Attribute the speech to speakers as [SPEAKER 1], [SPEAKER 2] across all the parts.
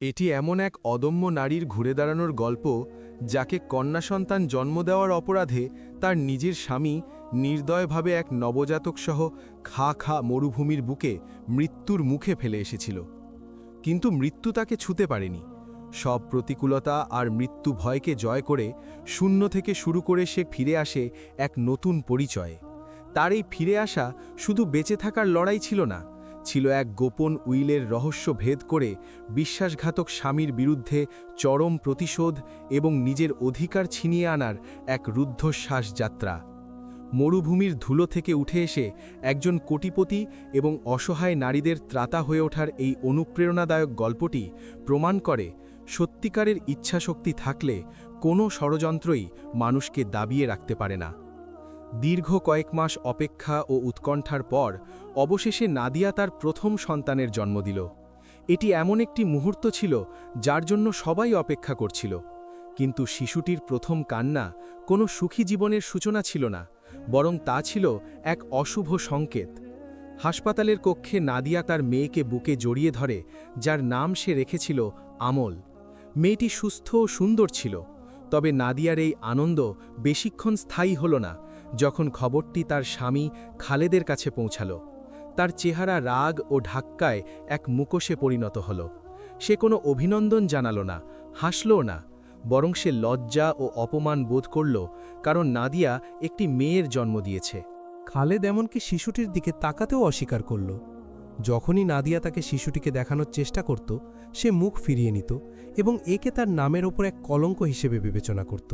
[SPEAKER 1] এটি এমন এক অদম্য নারীর ঘুরে দাঁড়ানোর গল্প যাকে কন্যা সন্তান জন্ম দেওয়ার অপরাধে তার নিজের স্বামী নির্দয়ভাবে এক নবজাতকসহ খা খা মরুভূমির বুকে মৃত্যুর মুখে ফেলে এসেছিল। কিন্তু মৃত্যু তাকে ছুঁতে পারেনি। সব প্রতিকূলতা আর মৃত্যু ভয়কে জয় করে শূন্য থেকে শুরু করে সে ফিরে আসে এক নতুন পরিচয়ে। তার এই ফিরে আসা শুধু বেঁচে থাকার লড়াই ছিল না, ছিল এক গোপন উইলের রহস্য ভেদ করে বিশ্বাসঘাতক স্বামীর বিরুদ্ধে চরম প্রতিশোধ এবং নিজের অধিকার ছিনিয়ে আনার এক রুদ্ধশ্বাস যাত্রা। মরুভূমির ধুলো থেকে উঠে এসে একজন কোটিপতি এবং অসহায় নারীদের ত্রাতা হয়ে ওঠার এই অনুপ্রেরণাদায়ক গল্পটি প্রমাণ করে, সত্যিকারের ইচ্ছাশক্তি থাকলে কোনো ষড়যন্ত্রই মানুষকে দাবিয়ে রাখতে পারে না। দীর্ঘ কয়েক মাস অপেক্ষা ও উৎকণ্ঠার পর অবশেষে নাদিয়া তার প্রথম সন্তানের জন্ম দিল। এটি এমন একটি মুহূর্ত ছিল যার জন্য সবাই অপেক্ষা করছিল। কিন্তু শিশুটির প্রথম কান্না কোনো সুখী জীবনের সূচনা ছিল না, বরং তা ছিল এক অশুভ সংকেত। হাসপাতালের কক্ষে নাদিয়া তার মেয়েকে বুকে জড়িয়ে ধরে, যার নাম সে রেখেছিল আমল। মেয়েটি সুস্থ ও সুন্দর ছিল, তবে নাদিয়ার এই আনন্দ বেশিক্ষণ স্থায়ী হল না যখন খবরটি তার স্বামী খালেদের কাছে পৌঁছাল। তার চেহারা রাগ ও ঢাক্কায় এক মুখোশে পরিণত হল। সে কোনো অভিনন্দন জানালো না, হাসলও না, বরং সে লজ্জা ও অপমান বোধ করল, কারণ নাদিয়া একটি মেয়ের জন্ম দিয়েছে।
[SPEAKER 2] খালেদ এমনকি শিশুটির দিকে তাকাতেও অস্বীকার করল। যখনই নাদিয়া তাকে শিশুটিকে দেখানোর চেষ্টা করত, সে মুখ ফিরিয়ে নিত এবং একে তার নামের ওপর এক কলঙ্ক হিসেবে বিবেচনা করত।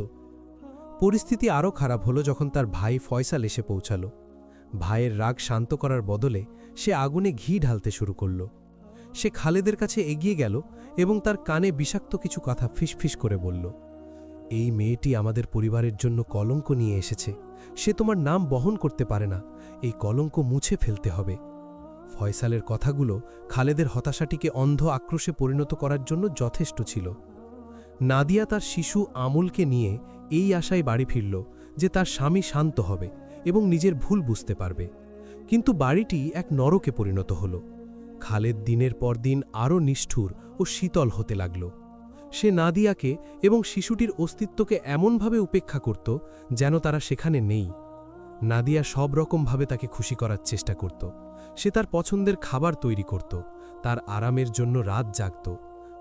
[SPEAKER 2] পরিস্থিতি আরও খারাপ হলো যখন তার ভাই ফয়সাল এসে পৌঁছাল। ভাইয়ের রাগ শান্ত করার বদলে সে আগুনে ঘি ঢালতে শুরু করল। সে খালেদের কাছে এগিয়ে গেল এবং তার কানে বিষাক্ত কিছু কথা ফিসফিস করে বলল, এই মেয়েটি আমাদের পরিবারের জন্য কলঙ্ক নিয়ে এসেছে। সে তোমার নাম বহন করতে পারে না। এই কলঙ্ক মুছে ফেলতে হবে। ফয়সালের কথাগুলো খালেদের হতাশাটিকে অন্ধ আক্রোশে পরিণত করার জন্য যথেষ্ট ছিল। নাদিয়া তার শিশু আমুলকে নিয়ে এই আশায় বাড়ি ফিরল যে তার স্বামী শান্ত হবে এবং নিজের ভুল বুঝতে পারবে। কিন্তু বাড়িটি এক নরকে পরিণত হল। খালেদ দিনের পর দিন আরও নিষ্ঠুর ও শীতল হতে লাগল। সে নাদিয়াকে এবং শিশুটির অস্তিত্বকে এমনভাবে উপেক্ষা করত যেন তারা সেখানে নেই। নাদিয়া সব রকমভাবে তাকে খুশি করার চেষ্টা করত। সে তার পছন্দের খাবার তৈরি করত, তার আরামের জন্য রাত জাগত,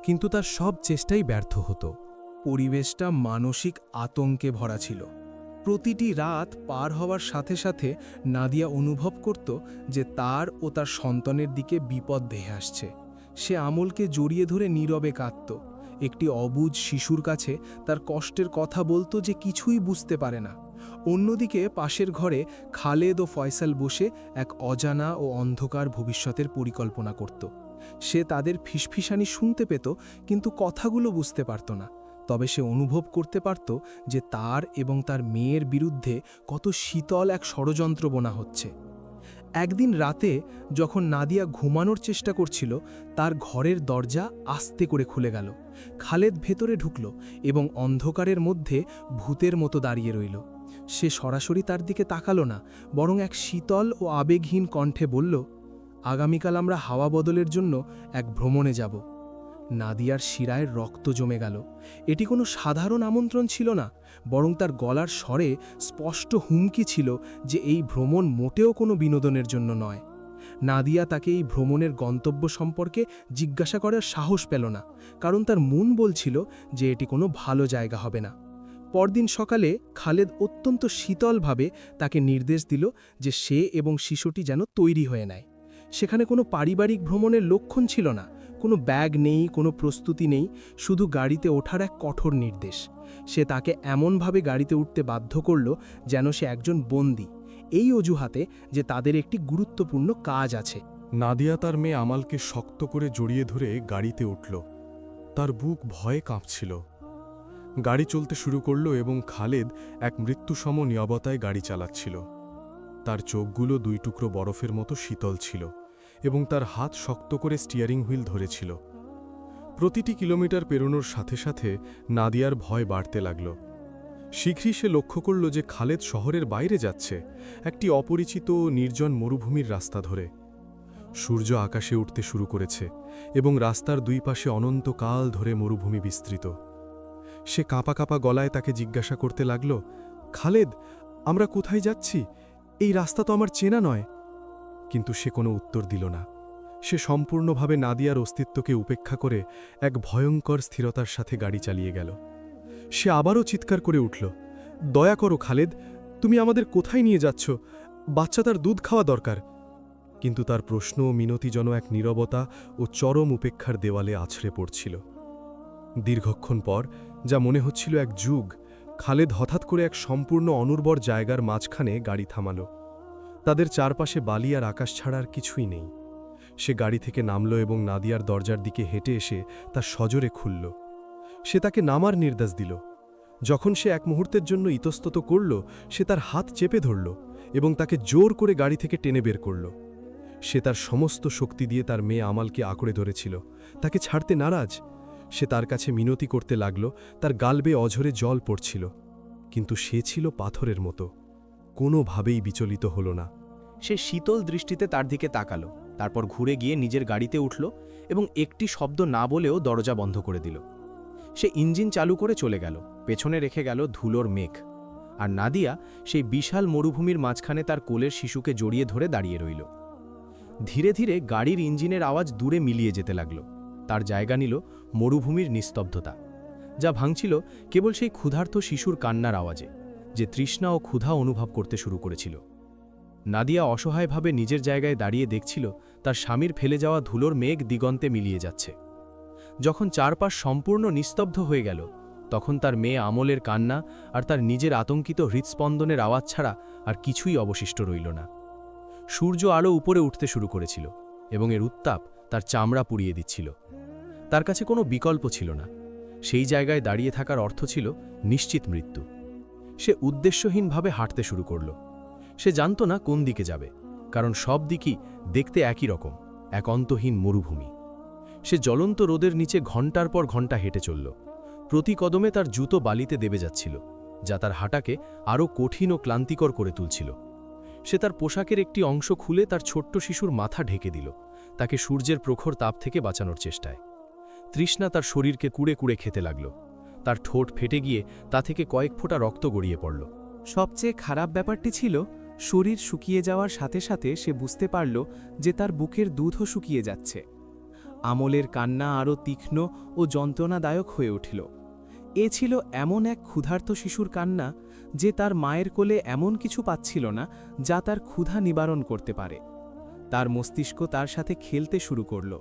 [SPEAKER 2] কিন্তু তার সব চেষ্টাই ব্যর্থ হতো।
[SPEAKER 3] পরিবেশটা মানসিক আতঙ্কে ভরা ছিল। প্রতিটি রাত পার হওয়ার সাথে সাথে নাদিয়া অনুভব করত যে তার ও তার সন্তানের দিকে বিপদ ধেয়ে আসছে। সে আমলকে জড়িয়ে ধরে নীরবে কাঁদত। একটি অবুঝ শিশুর কাছে তার কষ্টের কথা বলতো যে কিছুই বুঝতে পারে না। অন্যদিকে পাশের ঘরে খালেদ ও ফয়সাল বসে এক অজানা ও অন্ধকার ভবিষ্যতের পরিকল্পনা করত। সে তাদের ফিসফিসানি শুনতে পেত, কিন্তু কথাগুলো বুঝতে পারত না। তবে সে অনুভব করতে পারত যে তার এবং তার মেয়ের বিরুদ্ধে কত শীতল এক ষড়যন্ত্র বোনা হচ্ছে। একদিন রাতে যখন নাদিয়া ঘুমানোর চেষ্টা করছিল, তার ঘরের দরজা আস্তে করে খুলে গেল। খালেদ ভেতরে ঢুকল এবং অন্ধকারের মধ্যে ভূতের মতো দাঁড়িয়ে রইল। সে সরাসরি তার দিকে তাকালো না, বরং এক শীতল ও আবেগহীন কণ্ঠে বলল, আগামীকাল আমরা হাওয়া বদলের জন্য এক ভ্রমণে যাব। নাদিয়ার শিরায় রক্ত জমে গেল। এটি কোনো সাধারণ আমন্ত্রণ ছিল না, বরং তার গলার স্বরে স্পষ্ট হুমকি ছিল যে এই ভ্রমণ মোটেও কোনো বিনোদনের জন্য নয়। নাদিয়া তাকে এই ভ্রমণের গন্তব্য সম্পর্কে জিজ্ঞাসা করার সাহস পেল না, কারণ তার মন বলছিল যে এটি কোনো ভালো জায়গা হবে না। পরদিন সকালে খালেদ অত্যন্ত শীতলভাবে তাকে নির্দেশ দিল যে সে এবং শিশুটি যেন তৈরি হয়ে নেয়। সেখানে কোনো পারিবারিক ভ্রমণের লক্ষণ ছিল না, কোনো ব্যাগ নেই, কোনো প্রস্তুতি নেই, শুধু গাড়িতে ওঠার এক কঠোর নির্দেশ। সে তাকে এমনভাবে গাড়িতে উঠতে বাধ্য করল যেন সে একজন বন্দী, এই অজুহাতে যে তাদের একটি গুরুত্বপূর্ণ কাজ আছে।
[SPEAKER 1] নাদিয়া তার মেয়ে আমালকে শক্ত করে জড়িয়ে ধরে গাড়িতে উঠল। তার বুক ভয়ে কাঁপছিল। গাড়ি চলতে শুরু করল এবং খালেদ এক মৃত্যুসম নীরবতায় গাড়ি চালাচ্ছিল। তার চোখগুলো দুই টুকরো বরফের মতো শীতল ছিল এবং তার হাত শক্ত করে স্টিয়ারিং হুইল ধরেছিল। প্রতিটি কিলোমিটার পেরোনোর সাথে সাথে নাদিয়ার ভয় বাড়তে লাগল। শীঘ্রই সে লক্ষ্য করল যে খালেদ শহরের বাইরে যাচ্ছে, একটি অপরিচিত নির্জন মরুভূমির রাস্তা ধরে। সূর্য আকাশে উঠতে শুরু করেছে এবং রাস্তার দুই পাশে অনন্তকাল ধরে মরুভূমি বিস্তৃত। সে কাঁপা কাঁপা গলায় তাকে জিজ্ঞাসা করতে লাগল, খালেদ, আমরা কোথায় যাচ্ছি? এই রাস্তা তো আমার চেনা নয়। কিন্তু সে কোনো উত্তর দিল না। সে সম্পূর্ণভাবে নাদিয়ার অস্তিত্বকে উপেক্ষা করে এক ভয়ঙ্কর স্থিরতার সাথে গাড়ি চালিয়ে গেল। সে আবারও চিৎকার করে উঠল, দয়া করো খালেদ, তুমি আমাদের কোথায় নিয়ে যাচ্ছ? বাচ্চা তার দুধ খাওয়া দরকার। কিন্তু তার প্রশ্ন ও মিনতি যেন এক নীরবতা ও চরম উপেক্ষার দেওয়ালে আছড়ে পড়ছিল। দীর্ঘক্ষণ পর, যা মনে হচ্ছিল এক যুগ, খালেদ হঠাৎ করে এক সম্পূর্ণ অনুর্বর জায়গার মাঝখানে গাড়ি থামাল। তাদের চারপাশে বালি আর আকাশ ছাড়া আর কিছুই নেই। সে গাড়ি থেকে নামল এবং নাদিয়ার দরজার দিকে হেঁটে এসে তা সজোরে খুলল। সে তাকে নামার নির্দেশ দিল। যখন সে এক মুহূর্তের জন্য ইতস্তত করল, সে তার হাত চেপে ধরল এবং তাকে জোর করে গাড়ি থেকে টেনে বের করল। সে তার সমস্ত শক্তি দিয়ে তার মেয়ে আমালকে আঁকড়ে ধরেছিল, তাকে ছাড়তে নারাজ। সে তার কাছে মিনতি করতে লাগল, তার গাল বেয়ে অঝরে জল পড়ছিল। কিন্তু সে ছিল পাথরের মতো, কোনোভাবেই বিচলিত হল না।
[SPEAKER 4] সে শীতল দৃষ্টিতে তার দিকে তাকালো, তারপর ঘুরে গিয়ে নিজের গাড়িতে উঠল এবং একটি শব্দ না বলেও দরজা বন্ধ করে দিল। সে ইঞ্জিন চালু করে চলে গেল, পেছনে রেখে গেল ধুলোর মেঘ। আর নাদিয়া সেই বিশাল মরুভূমির মাঝখানে তার কোলের শিশুকে জড়িয়ে ধরে দাঁড়িয়ে রইল। ধীরে ধীরে গাড়ির ইঞ্জিনের আওয়াজ দূরে মিলিয়ে যেতে লাগল। তার জায়গা নিল মরুভূমির নিস্তব্ধতা, যা ভাঙছিল কেবল সেই ক্ষুধার্ত শিশুর কান্নার আওয়াজে, যে তৃষ্ণা ও ক্ষুধা অনুভব করতে শুরু করেছিল। নাদিয়া অসহায়ভাবে নিজের জায়গায় দাঁড়িয়ে দেখছিল তার স্বামীর ফেলে যাওয়া ধুলোর মেঘ দিগন্তে মিলিয়ে যাচ্ছে। যখন চারপাশ সম্পূর্ণ নিস্তব্ধ হয়ে গেল, তখন তার মেয়ে আমলের কান্না আর তার নিজের আতঙ্কিত হৃৎস্পন্দনের আওয়াজ ছাড়া আর কিছুই অবশিষ্ট রইল না। সূর্য আলো উপরে উঠতে শুরু করেছিল এবং এর উত্তাপ তার চামড়া পুড়িয়ে দিচ্ছিল। তার কাছে কোনো বিকল্প ছিল না। সেই জায়গায় দাঁড়িয়ে থাকার অর্থ ছিল নিশ্চিত মৃত্যু। সে উদ্দেশ্যহীনভাবে হাঁটতে শুরু করল। সে জানত না কোন দিকে যাবে, কারণ সব দিকই দেখতে একই রকম, এক অন্তহীন মরুভূমি। সে জ্বলন্ত রোদের নিচে ঘণ্টার পর ঘণ্টা হেঁটে চলল। প্রতি কদমে তার জুতো বালিতে দেবে যাচ্ছিল, যা তার হাঁটাকে আরও কঠিন ও ক্লান্তিকর করে তুলছিল। সে তার পোশাকের একটি অংশ খুলে তার ছোট্ট শিশুর মাথা ঢেকে দিল, তাকে সূর্যের প্রখর তাপ থেকে বাঁচানোর চেষ্টায়। তৃষ্ণা তার শরীরকে কুড়ে কুড়ে খেতে লাগল। তার ঠোঁট ফেটে গিয়ে তা থেকে কয়েক ফোঁটা রক্ত গড়িয়ে পড়ল।
[SPEAKER 5] সবচেয়ে খারাপ ব্যাপারটি ছিল, শরীর শুকিয়ে যাওয়ার সাথে সাথে সে বুঝতে পারল যে তার বুকের দুধও শুকিয়ে যাচ্ছে। আমলের কান্না আরও তীক্ষ্ণ ও যন্ত্রণাদায়ক হয়ে উঠল। এ ছিল এমন এক ক্ষুধার্ত শিশুর কান্না, যে তার মায়ের কোলে এমন কিছু পাচ্ছিল না যা তার ক্ষুধা নিবারণ করতে পারে। তার মস্তিষ্ক তার সাথে খেলতে শুরু করল।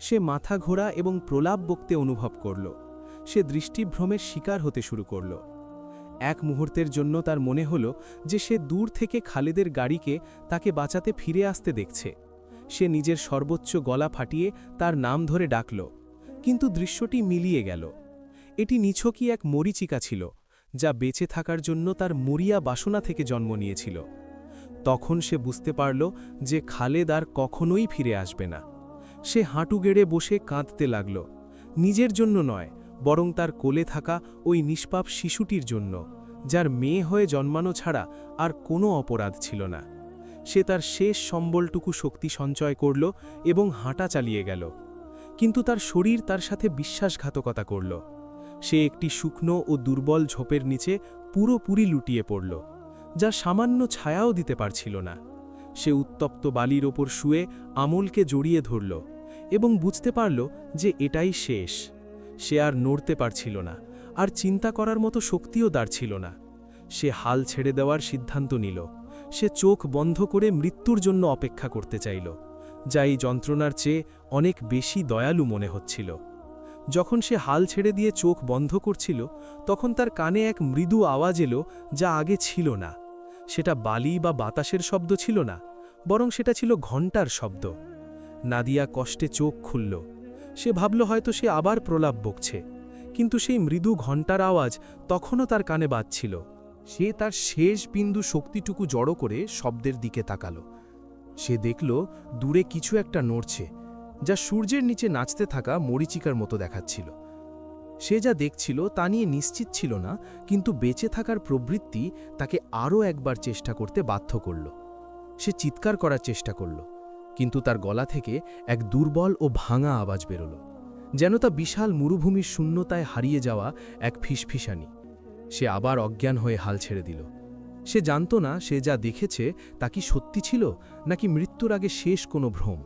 [SPEAKER 5] সে মাথা ঘোরা এবং প্রলাপ বকতে অনুভব করল। সে দৃষ্টিভ্রমের শিকার হতে শুরু করল। এক মুহূর্তের জন্য তার মনে হল যে সে দূর থেকে খালেদের গাড়িকে তাকে বাঁচাতে ফিরে আসতে দেখছে। সে নিজের সর্বোচ্চ গলা ফাটিয়ে তার নাম ধরে ডাকল, কিন্তু দৃশ্যটি মিলিয়ে গেল। এটি নিছকই এক মরীচিকা ছিল, যা বেঁচে থাকার জন্য তার মরিয়া বাসনা থেকে জন্ম নিয়েছিল। তখন সে বুঝতে পারল যে খালেদ আর কখনোই ফিরে আসবে না। সে হাঁটু গেড়ে বসে কাঁদতে লাগল, নিজের জন্য নয়, বরং তার কোলে থাকা ওই নিষ্পাপ শিশুটির জন্য, যার মেয়ে হয়ে জন্মানো ছাড়া আর কোনো অপরাধ ছিল না। সে তার শেষ সম্বলটুকু শক্তি সঞ্চয় করল এবং হাঁটা চালিয়ে গেল। কিন্তু তার শরীর তার সাথে বিশ্বাসঘাতকতা করল। সে একটি শুকনো ও দুর্বল ঝোপের নিচে পুরোপুরি লুটিয়ে পড়ল, যা সামান্য ছায়াও দিতে পারছিল না। সে উত্তপ্ত বালির ওপর শুয়ে আমলকে জড়িয়ে ধরল এবং বুঝতে পারল যে এটাই শেষ। সে আর নড়তে পারছিল না, আর চিন্তা করার মতো শক্তিও দাঁড়ছিল না। সে হাল ছেড়ে দেওয়ার সিদ্ধান্ত নিল। সে চোখ বন্ধ করে মৃত্যুর জন্য অপেক্ষা করতে চাইল, যা এই যন্ত্রণার চেয়ে অনেক বেশি দয়ালু মনে হচ্ছিল। যখন সে হাল ছেড়ে দিয়ে চোখ বন্ধ করছিল, তখন তার কানে এক মৃদু আওয়াজ এলো, যা আগে ছিল না। সেটা বালি বা বাতাসের শব্দ ছিল না, বরং সেটা ছিল ঘণ্টার শব্দ। নাদিয়া কষ্টে চোখ খুলল। সে ভাবল হয়তো সে আবার প্রলাপ বকছে, কিন্তু সেই মৃদু ঘণ্টার আওয়াজ তখনও তার কানে বাজছিল।
[SPEAKER 2] সে তার শেষ বিন্দু শক্তিটুকু জড়ো করে শব্দের দিকে তাকাল। সে দেখল দূরে কিছু একটা নড়ছে, যা সূর্যের নিচে নাচতে থাকা মরীচিকার মতো দেখাচ্ছিল। সে যা দেখছিল তা নিয়ে নিশ্চিত ছিল না, কিন্তু বেঁচে থাকার প্রবৃত্তি তাকে আরও একবার চেষ্টা করতে বাধ্য করল। সে চিৎকার করার চেষ্টা করল,
[SPEAKER 4] কিন্তু তার গলা থেকে এক দুর্বল ও ভাঙা আওয়াজ বেরোল, যেন তা বিশাল মরুভূমির শূন্যতায় হারিয়ে যাওয়া এক ফিসফিসানি। সে আবার অজ্ঞান হয়ে হাল ছেড়ে দিল। সে জানত না সে যা দেখেছে তা কি সত্যি ছিল নাকি মৃত্যুর আগে শেষ কোনো ভ্রম।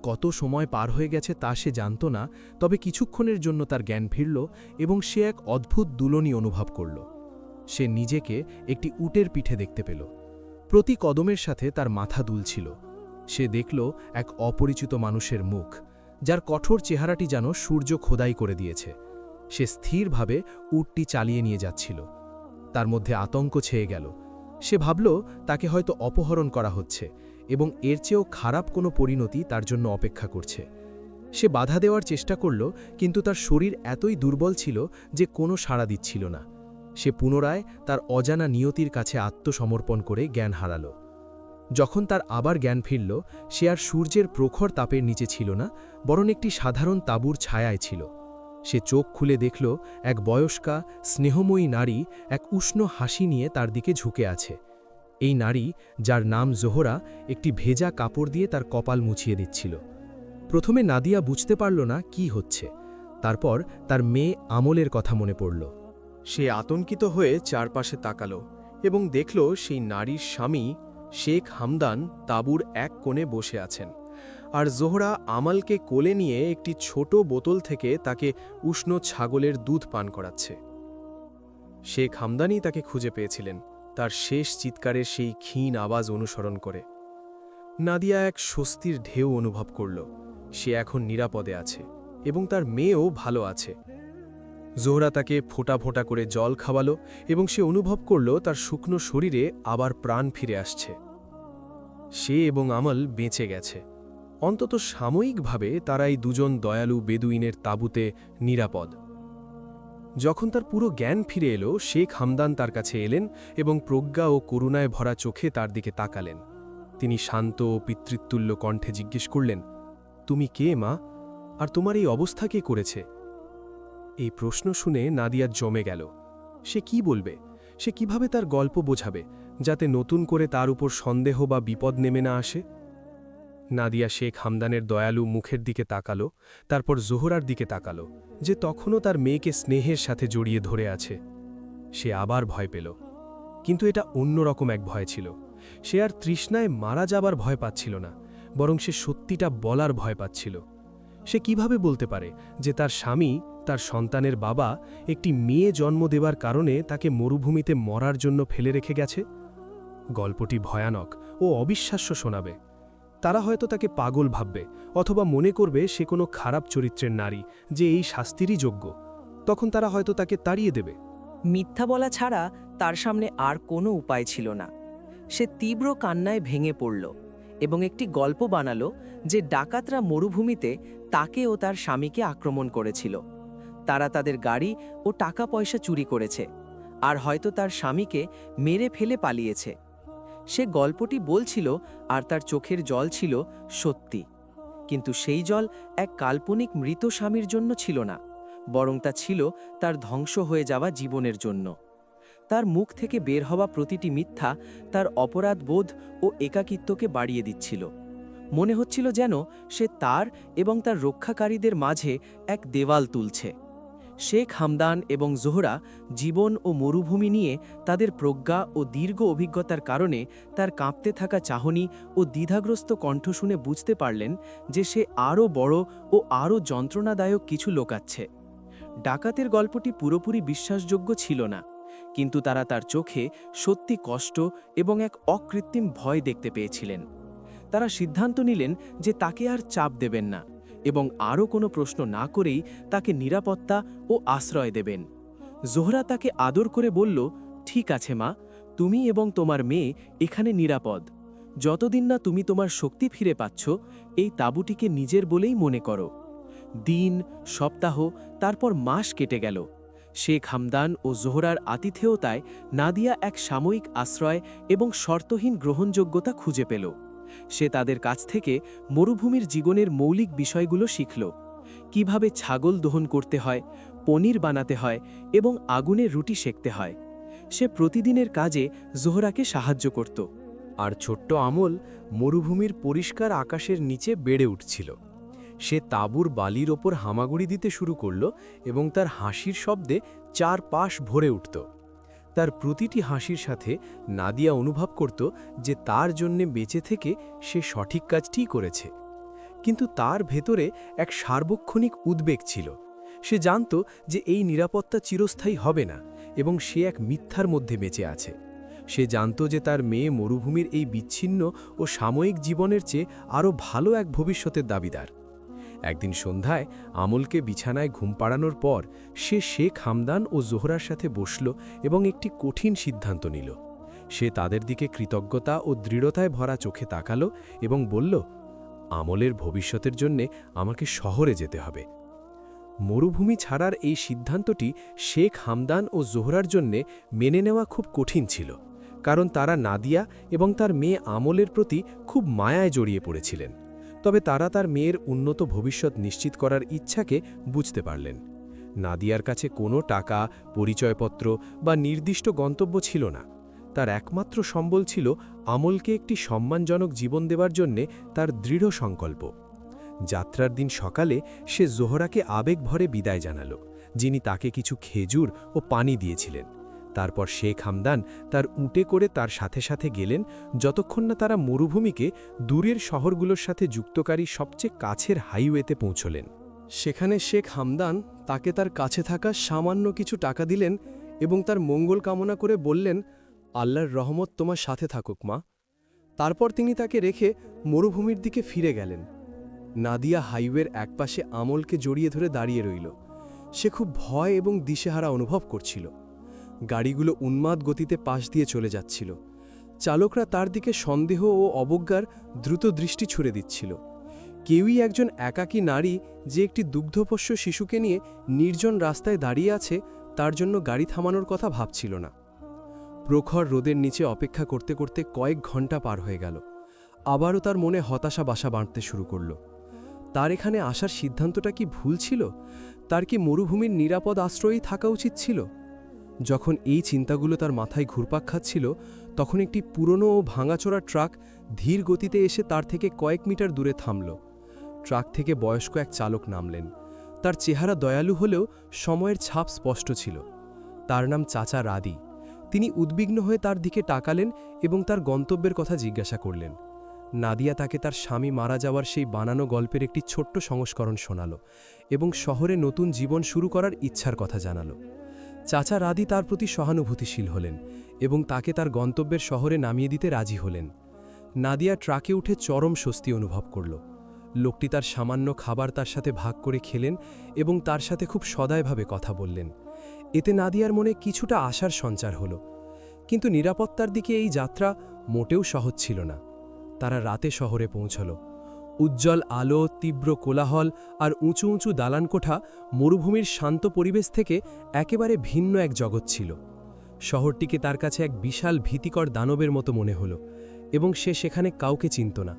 [SPEAKER 4] কত সময় পার হয়ে গেছে তা সে জানত না, তবে কিছুক্ষণের জন্য তার জ্ঞান ফিরল এবং সে এক অদ্ভুত দুলনি অনুভব করল। সে নিজেকে একটি উটের পিঠে দেখতে পেল। প্রতি কদমের সাথে তার মাথা দুলছিল। সে দেখল এক অপরিচিত মানুষের মুখ, যার কঠোর চেহারাটি যেন সূর্য খোদাই করে দিয়েছে। সে স্থিরভাবে উটটি চালিয়ে নিয়ে যাচ্ছিল। তার মধ্যে আতঙ্ক ছেয়ে গেল। সে ভাবল তাকে হয়তো অপহরণ করা হচ্ছে এবং এর চেয়েও খারাপ কোনো পরিণতি তার জন্য অপেক্ষা করছে। সে বাধা দেওয়ার চেষ্টা করল, কিন্তু তার শরীর এতই দুর্বল ছিল যে কোনো সাড়া দিচ্ছিল না। সে পুনরায় তার অজানা নিয়তির কাছে আত্মসমর্পণ করে জ্ঞান হারাল। যখন তার আবার জ্ঞান ফিরল, সে আর সূর্যের প্রখর তাপের নিচে ছিল না, বরং একটি সাধারণ তাঁবুর ছায়ায় ছিল। সে চোখ খুলে দেখল এক বয়স্কা স্নেহময়ী নারী এক উষ্ণ হাসি নিয়ে তার দিকে ঝুঁকে আছে। এই নারী, যার নাম জোহরা, একটি ভেজা কাপড় দিয়ে তার কপাল মুছিয়ে দিচ্ছিল। প্রথমে নাদিয়া বুঝতে পারল না কি হচ্ছে। তারপর তার মেয়ে আমলের কথা মনে পড়ল।
[SPEAKER 1] সে আতঙ্কিত হয়ে চারপাশে তাকালো এবং দেখল সেই নারীর স্বামী শেখ হামদান তাঁবুর এক কোণে বসে আছেন, আর জোহরা আমালকে কোলে নিয়ে একটি ছোট বোতল থেকে তাকে উষ্ণ ছাগলের দুধ পান করাচ্ছে। শেখ হামদানই তাকে খুঁজে পেয়েছিলেন, তার শেষ চিৎকারের সেই ক্ষীণ আওয়াজ অনুসরণ করে। নাদিয়া এক স্বস্তির ঢেউ অনুভব করল। সে এখন নিরাপদে আছে এবং তার মেয়েও ভালো আছে। জোহরা তাকে ফোঁটা ফোঁটা করে জল খাওয়ালো এবং সে অনুভব করল তার শুকনো শরীরে আবার প্রাণ ফিরে আসছে। সে এবং আমল বেঁচে গেছে। অন্তত সাময়িকভাবে তারা এই দুজন দয়ালু বেদুইনের তাঁবুতে নিরাপদ। যখন তার পুরো জ্ঞান ফিরে এলো, শেখ হামদান তার কাছে এলেন এবং প্রজ্ঞা ও করুণায় ভরা চোখে তার দিকে তাকালেন। তিনি শান্ত ও পিতৃতুল্য কণ্ঠে জিজ্ঞেস করলেন, তুমি কে মা, আর তোমার এই অবস্থা কে করেছে? এই প্রশ্ন শুনে নাদিয়া জমে গেল। সে কি বলবে? সে কিভাবে তার গল্প বোঝাবে, যাতে নতুন করে তার উপর সন্দেহ বা বিপদ নেমে না আসে? নাদিয়া শেখ হামদানের দয়ালু মুখের দিকে তাকালো, তারপর জোহরার দিকে তাকালো, যে তখনও তার মেয়েকে স্নেহের সাথে জড়িয়ে ধরে আছে। সে আবার ভয় পেল, কিন্তু এটা অন্যরকম এক ভয় ছিল। সে আর তৃষ্ণায় মারা যাবার ভয় পাচ্ছিল না, বরং সে সত্যিটা বলার ভয় পাচ্ছিল। সে কিভাবে বলতে পারে যে তার স্বামী, তার সন্তানের বাবা, একটি মেয়ে জন্ম দেবার কারণে তাকে মরুভূমিতে মরার জন্য ফেলে রেখে গেছে? গল্পটি ভয়ানক ও অবিশ্বাস্য শোনাবে। তারা হয়তো তাকে পাগল ভাববে, অথবা মনে করবে সে কোনো খারাপ চরিত্রের নারী যে এই শাস্তিরই যোগ্য। তখন তারা হয়তো তাকে তাড়িয়ে দেবে।
[SPEAKER 6] মিথ্যা বলা ছাড়া তার সামনে আর কোনো উপায় ছিল না। সে তীব্র কান্নায় ভেঙে পড়ল এবং একটি গল্প বানালো যে ডাকাতরা মরুভূমিতে তাকে ও তার স্বামীকে আক্রমণ করেছিল। তারা তাদের গাড়ি ও টাকা পয়সা চুরি করেছে, আর হয়তো তার স্বামীকে মেরে ফেলে পালিয়েছে। সে গল্পটি বলছিল আর তার চোখের জল ছিল সত্যি, কিন্তু সেই জল এক কাল্পনিক মৃত স্বামীর জন্য ছিল না, বরং তা ছিল তার ধ্বংস হয়ে যাওয়া জীবনের জন্য। তার মুখ থেকে বের হওয়া প্রতিটি মিথ্যা তার অপরাধবোধ ও একাকিত্বকে বাড়িয়ে দিচ্ছিল। মনে হচ্ছিল যেন সে তার এবং তার রক্ষাকারীদের মাঝে এক দেওয়াল তুলছে। শেখ হামদান এবং জোহরা জীবন ও মরুভূমি নিয়ে তাদের প্রজ্ঞা ও দীর্ঘ অভিজ্ঞতার কারণে তার কাঁপতে থাকা চাহনি ও দ্বিধাগ্রস্ত কণ্ঠ শুনে বুঝতে পারলেন যে সে আরও বড় ও আরও যন্ত্রণাদায়ক কিছু লোকাচ্ছে। ডাকাতের গল্পটি পুরোপুরি বিশ্বাসযোগ্য ছিল না, কিন্তু তারা তার চোখে সত্যি কষ্ট এবং এক অকৃত্রিম ভয় দেখতে পেয়েছিলেন। তারা সিদ্ধান্ত নিলেন যে তাকে আর চাপ দেবেন না এবং আরও কোনো প্রশ্ন না করেই তাকে নিরাপত্তা ও আশ্রয় দেবেন। জোহরা তাকে আদর করে বলল, ঠিক আছে মা, তুমি এবং তোমার মেয়ে এখানে নিরাপদ। যতদিন না তুমি তোমার শক্তি ফিরে পাচ্ছ, এই তাঁবুটিকে নিজের বলেই মনে করো। দিন, সপ্তাহ, তারপর মাস কেটে গেল। শেখ হামদান ও জোহরার আতিথেয়তায় নাদিয়া এক সাময়িক আশ্রয় এবং শর্তহীন গ্রহণযোগ্যতা খুঁজে পেল। সে তাদের কাছ থেকে মরুভূমির জীবনের মৌলিক বিষয়গুলো শিখল, কিভাবে ছাগল দহন করতে হয়, পনির বানাতে হয় এবং আগুনে রুটি সেঁকতে হয়। সে প্রতিদিনের কাজে জোহরাকে সাহায্য করত,
[SPEAKER 1] আর ছোট্ট আমল
[SPEAKER 4] মরুভূমির পরিষ্কার আকাশের নিচে বেড়ে উঠছিল। সে তাঁবুর বালির ওপর হামাগুড়ি দিতে শুরু করল এবং তার হাসির শব্দে চারপাশ ভরে উঠত। তার প্রতিটি হাসির সাথে নাদিয়া অনুভব করত যে তার জন্যে বেঁচে থেকে সে সঠিক কাজটিই করেছে। কিন্তু তার ভেতরে এক সার্বক্ষণিক উদ্বেগ ছিল। সে জানত যে এই নিরাপত্তা চিরস্থায়ী হবে না এবং সে এক মিথ্যার মধ্যে বেঁচে আছে। সে জানত যে তার মেয়ে মরুভূমির এই বিচ্ছিন্ন ও সাময়িক জীবনের চেয়ে আরও ভালো এক ভবিষ্যতের দাবিদার। একদিন সন্ধ্যায় আমলকে বিছানায় ঘুম পাড়ানোর পর সে শেখ হামদান ও জোহরার সাথে বসল এবং একটি কঠিন সিদ্ধান্ত নিল। সে তাদের দিকে কৃতজ্ঞতা ও দৃঢ়তায় ভরা চোখে তাকালো এবং বলল, আমলের ভবিষ্যতের জন্যে আমাকে শহরে যেতে হবে। মরুভূমি ছাড়ার এই সিদ্ধান্তটি শেখ হামদান ও জোহরার জন্যে মেনে নেওয়া খুব কঠিন ছিল, কারণ তারা নাদিয়া এবং তার মেয়ে আমলের প্রতি খুব মায়ায় জড়িয়ে পড়েছিলেন। তবে তারা তার মেয়ের উন্নত ভবিষ্যৎ নিশ্চিত করার ইচ্ছাকে বুঝতে পারলেন। নাদিয়ার কাছে কোনো টাকা, পরিচয়পত্র বা নির্দিষ্ট গন্তব্য ছিল না। তার একমাত্র সম্বল ছিল আমলকে একটি সম্মানজনক জীবন দেওয়ার জন্যে তার দৃঢ় সংকল্প। যাত্রার দিন সকালে সে জোহরাকে আবেগভরে বিদায় জানাল, যিনি তাকে কিছু খেজুর ও পানি দিয়েছিলেন। তারপর শেখ হামদান তার উটে করে তার সাথে সাথে গেলেন, যতক্ষণ না তারা মরুভূমিকে দূরের শহরগুলোর সাথে যুক্তকারী সবচেয়ে কাছের হাইওয়েতে পৌঁছলেন।
[SPEAKER 3] সেখানে শেখ হামদান তাকে তার কাছে থাকা সামান্য কিছু টাকা দিলেন এবং তার মঙ্গল কামনা করে বললেন, আল্লাহর রহমত তোমার সাথে থাকুক মা। তারপর তিনি তাকে রেখে মরুভূমির দিকে ফিরে গেলেন। নাদিয়া হাইওয়ের একপাশে আমলকে জড়িয়ে ধরে দাঁড়িয়ে রইল। সে খুব ভয় এবং দিশেহারা অনুভব করছিল। গাড়িগুলো উন্মাদ গতিতে পাশ দিয়ে চলে যাচ্ছিল। চালকরা তার দিকে সন্দেহ ও অবজ্ঞার দ্রুত দৃষ্টি ছুড়ে দিচ্ছিল। কেউই একজন একাকী নারী যে একটি দুগ্ধপোষ্য শিশুকে নিয়ে নির্জন রাস্তায় দাঁড়িয়ে আছে তার জন্য গাড়ি থামানোর কথা ভাবছিল না। প্রখর রোদের নিচে অপেক্ষা করতে করতে কয়েক ঘন্টা পার হয়ে গেল। আবারও তার মনে হতাশা বাসা বাঁধতে শুরু করল। তার এখানে আসার সিদ্ধান্তটা কি ভুল ছিল? তার কি মরুভূমির নিরাপদ আশ্রয়েই থাকা উচিত ছিল? যখন এই চিন্তাগুলো তার মাথায় ঘুরপাক খাচ্ছিল, তখন একটি পুরনো ও ভাঙাচোরা ট্রাক ধীর গতিতে এসে তার থেকে কয়েক মিটার দূরে থামল। ট্রাক থেকে বয়স্ক এক চালক নামলেন। তার চেহারা দয়ালু হলেও সময়ের ছাপ স্পষ্ট ছিল। তার নাম চাচা রাদি। তিনি উদ্বিগ্ন হয়ে তার দিকে তাকালেন এবং তার গন্তব্যের কথা জিজ্ঞাসা করলেন। নাদিয়া তাকে তার স্বামী মারা যাওয়ার সেই বানানো গল্পের একটি ছোট্ট সংস্করণ শোনাল এবং শহরে নতুন জীবন শুরু করার ইচ্ছার কথা জানাল। চাচা রাদি তার প্রতি সহানুভূতিশীল হলেন এবং তাকে তার গন্তব্যের শহরে নামিয়ে দিতে রাজি হলেন। নাদিয়া ট্রাকে উঠে চরম স্বস্তি অনুভব করল। লোকটি তার সামান্য খাবার তার সাথে ভাগ করে খেলেন এবং তার সাথে খুব সদয়ভাবে কথা বললেন। এতে নাদিয়ার মনে কিছুটা আশার সঞ্চার হল। কিন্তু নিরাপত্তার দিকে এই যাত্রা মোটেও সহজ ছিল না। তারা রাতে শহরে পৌঁছল। উজ্জ্বল আলো, তীব্র কোলাহল আর উঁচু উঁচু দালানকোঠা মরুভূমির শান্ত পরিবেশ থেকে একেবারে ভিন্ন এক জগৎ ছিল। শহরটিকে তার কাছে এক বিশাল ভীতিকর দানবের মতো মনে হল এবং সে সেখানে কাউকে চিনত না।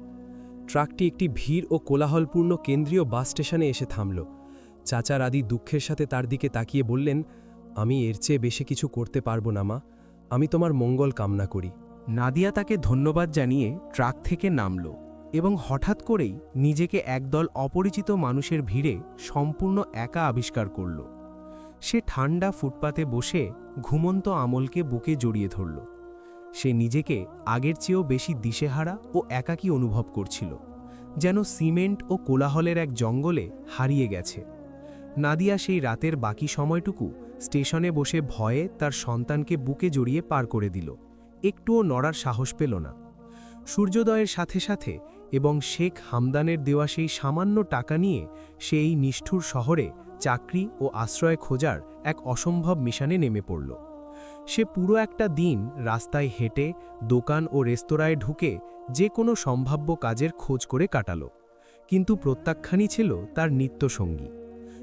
[SPEAKER 3] ট্রাকটি একটি ভিড় ও কোলাহলপূর্ণ কেন্দ্রীয় বাস স্টেশনে এসে থামল। চাচা রাদি দুঃখের সাথে তার দিকে তাকিয়ে বললেন, আমি এর চেয়ে বেশি কিছু করতে পারবো না মা, আমি তোমার মঙ্গল কামনা করি।
[SPEAKER 5] নাদিয়া তাকে ধন্যবাদ জানিয়ে ট্রাক থেকে নামল এবং হঠাৎ করেই নিজেকে একদল অপরিচিত মানুষের ভিড়ে সম্পূর্ণ একা আবিষ্কার করল। সে ঠান্ডা ফুটপাতে বসে ঘুমন্ত আমলকে বুকে জড়িয়ে ধরল। সে নিজেকে আগের চেয়েও বেশি দিশেহারা ও একাকী অনুভব করছিল, যেন সিমেন্ট ও কোলাহলের এক জঙ্গলে হারিয়ে গেছে। নাদিয়া সেই রাতের বাকি সময়টুকু স্টেশনে বসে ভয়ে তার সন্তানকে বুকে জড়িয়ে পার করে দিল। একটুও নড়ার সাহস পেল না। সূর্যোদয়ের সাথে সাথে এবং শেখ হামদানের দেওয়া সেই সামান্য টাকা নিয়ে সে এই নিষ্ঠুর শহরে চাকরি ও আশ্রয় খোঁজার এক অসম্ভব মিশনে নেমে পড়ল। সে পুরো একটা দিন রাস্তায় হেঁটে, দোকান ও রেস্তোরাঁয় ঢুকে যে কোনো সম্ভাব্য কাজের খোঁজ করে কাটাল। কিন্তু প্রত্যাখ্যানই ছিল তার নিত্যসঙ্গী।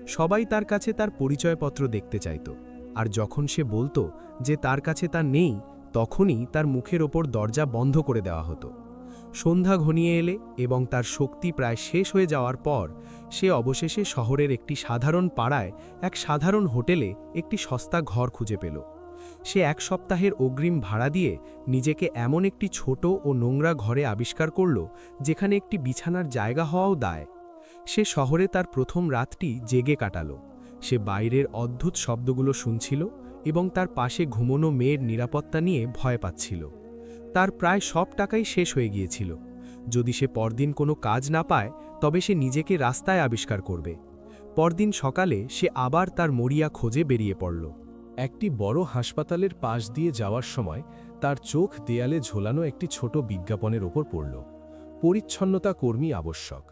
[SPEAKER 5] সবাই তার কাছে তার পরিচয়পত্র দেখতে চাইত, আর যখন সে বলতো যে তার কাছে তা নেই, তখনই তার মুখের ওপর দরজা বন্ধ করে দেওয়া হতো। সন্ধ্যা ঘনিয়ে এলে এবং তার শক্তি প্রায় শেষ হয়ে যাওয়ার পর সে অবশেষে শহরের একটি সাধারণ পাড়ায় এক সাধারণ হোটেলে একটি সস্তা ঘর খুঁজে পেল।
[SPEAKER 2] সে 1 সপ্তাহের অগ্রিম ভাড়া দিয়ে নিজেকে এমন একটি ছোট ও নোংরা ঘরে আবিষ্কার করল যেখানে একটি বিছানার জায়গা হওয়াও দায়। সে শহরে তার প্রথম রাতটি জেগে কাটালো। সে বাইরের অদ্ভুত শব্দগুলো শুনছিল এবং তার পাশে ঘুমোনো মেয়ের নিরাপত্তা নিয়ে ভয় পাচ্ছিল। তার প্রায় সব টাকাই শেষ হয়ে গিয়েছিল। যদি সে পরদিন কোনো কাজ না পায় তবে সে নিজেকে রাস্তায় আবিষ্কার করবে। পরদিন সকালে সে আবার তার মরিয়া খোঁজে বেরিয়ে পড়ল।
[SPEAKER 3] একটি বড় হাসপাতালের পাশ দিয়ে যাওয়ার সময় তার চোখ দেয়ালে ঝোলানো একটি ছোট বিজ্ঞাপনের ওপর পড়ল, পরিচ্ছন্নতা কর্মী আবশ্যক।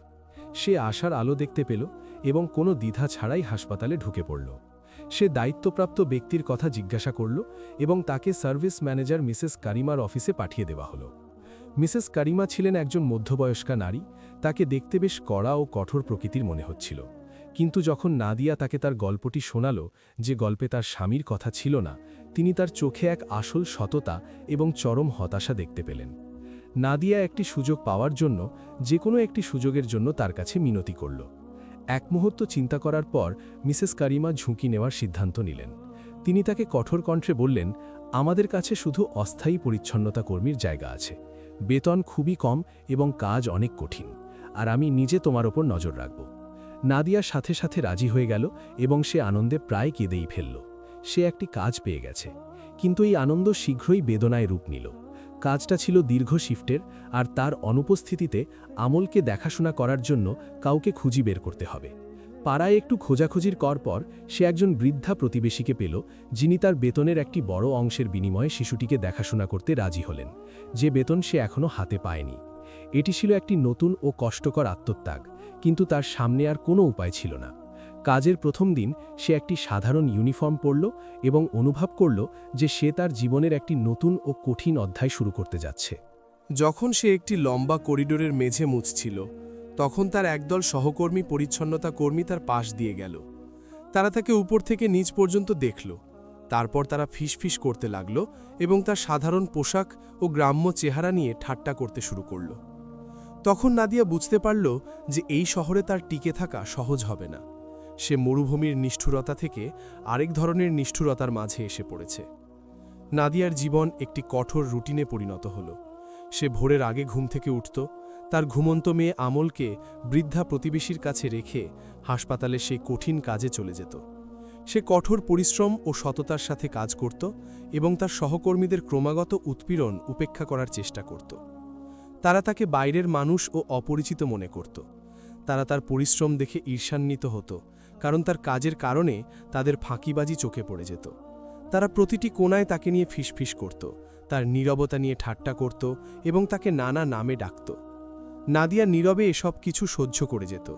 [SPEAKER 3] সে আশার আলো দেখতে পেল এবং কোনো দ্বিধা ছাড়াই হাসপাতালে ঢুকে পড়ল। সে দায়িত্বপ্রাপ্ত ব্যক্তির কথা জিজ্ঞাসা করল এবং তাকে সার্ভিস ম্যানেজার মিসেস কারিমার অফিসে পাঠিয়ে দেওয়া হলো। মিসেস কারিমা ছিলেন একজন মধ্যবয়স্কা নারী। তাকে দেখতে বেশ কড়া ও কঠোর প্রকৃতির মনে হচ্ছিল। কিন্তু যখন নাদিয়া তাকে তার গল্পটি শোনাল, যে গল্পে তার স্বামীর কথা ছিল না, তিনি তার চোখে এক আসল সততা এবং চরম হতাশা দেখতে পেলেন। নাদিয়া একটি সুযোগ পাওয়ার জন্য যে কোনো একটি সুযোগের জন্য তার কাছে মিনতি করল। এক মুহূর্ত চিন্তা করার পর মিসেস কারিমা ঝুঁকি নেওয়ার সিদ্ধান্ত নিলেন। তিনি তাকে কঠোর কণ্ঠে বললেন, আমাদের কাছে শুধু অস্থায়ী পরিচ্ছন্নতা কর্মীর জায়গা আছে। বেতন খুবই কম এবং কাজ অনেক কঠিন, আর আমি নিজে তোমার ওপর নজর রাখব। নাদিয়ার সাথে সাথে রাজি হয়ে গেল এবং সে আনন্দে প্রায় কেঁদেই ফেলল। সে একটি কাজ পেয়ে গেছে, কিন্তু এই আনন্দ শীঘ্রই বেদনায় রূপ নিল। কাজটা ছিল দীর্ঘ শিফটের, আর তার অনুপস্থিতিতে আমলকে দেখাশোনা করার জন্য কাউকে খুঁজি বের করতে হবে। পাড়ায় একটু খোঁজাখুঁজির পর সে একজন বৃদ্ধা প্রতিবেশীকে পেল, যিনি তার বেতনের একটি বড় অংশের বিনিময়ে শিশুটিকে দেখাশোনা করতে রাজি হলেন, যে বেতন সে এখনও হাতে পায়নি। এটি ছিল একটি নতুন ও কষ্টকর আত্মত্যাগ, কিন্তু তার সামনে আর কোনো উপায় ছিল না। কাজের প্রথম দিন সে একটি সাধারণ ইউনিফর্ম পরল এবং অনুভব করল যে সে তার জীবনের একটি নতুন ও কঠিন অধ্যায় শুরু করতে যাচ্ছে।
[SPEAKER 1] যখন সে একটি লম্বা করিডোরের মেঝে মুছছিল, তখন তার একদল সহকর্মী পরিচ্ছন্নতা কর্মী তার পাশ দিয়ে গেল। তারা তাকে উপর থেকে নিচ পর্যন্ত দেখল। তারপর তারা ফিসফিস করতে লাগল এবং তার সাধারণ পোশাক ও গ্রাম্য চেহারা নিয়ে ঠাট্টা করতে শুরু করল। তখন নাদিয়া বুঝতে পারল যে এই শহরে তার টিকে থাকা সহজ হবে না। সে মরুভূমির নিষ্ঠুরতা থেকে আরেক ধরনের নিষ্ঠুরতার মাঝে এসে পড়েছে। নাদিয়ার জীবন একটি কঠোর রুটিনে পরিণত হল। সে ভোরের আগে ঘুম থেকে উঠত, তার ঘুমন্ত মেয়ে আমলকে বৃদ্ধা প্রতিবেশীর কাছে রেখে হাসপাতালে সেই কঠিন কাজে চলে যেত। সে কঠোর পরিশ্রম ও সততার সাথে কাজ করত এবং তার সহকর্মীদের ক্রমাগত উৎপীড়ন উপেক্ষা করার চেষ্টা করত। তারা তাকে বাইরের মানুষ ও অপরিচিত মনে করত। তারা তার পরিশ্রম দেখে ঈর্ষান্বিত হতো, কারণ তার কাজের কারণে তাদের ফাঁকিবাজি চোখে পড়ে যেত। তারা প্রতিটি কোণায় তাকে নিয়ে ফিসফিস করত, তার নীরবতা নিয়ে ঠাট্টা করত এবং তাকে নানা নামে ডাকত। নাদিয়া নীরবে এসব কিছু সহ্য করে যেত,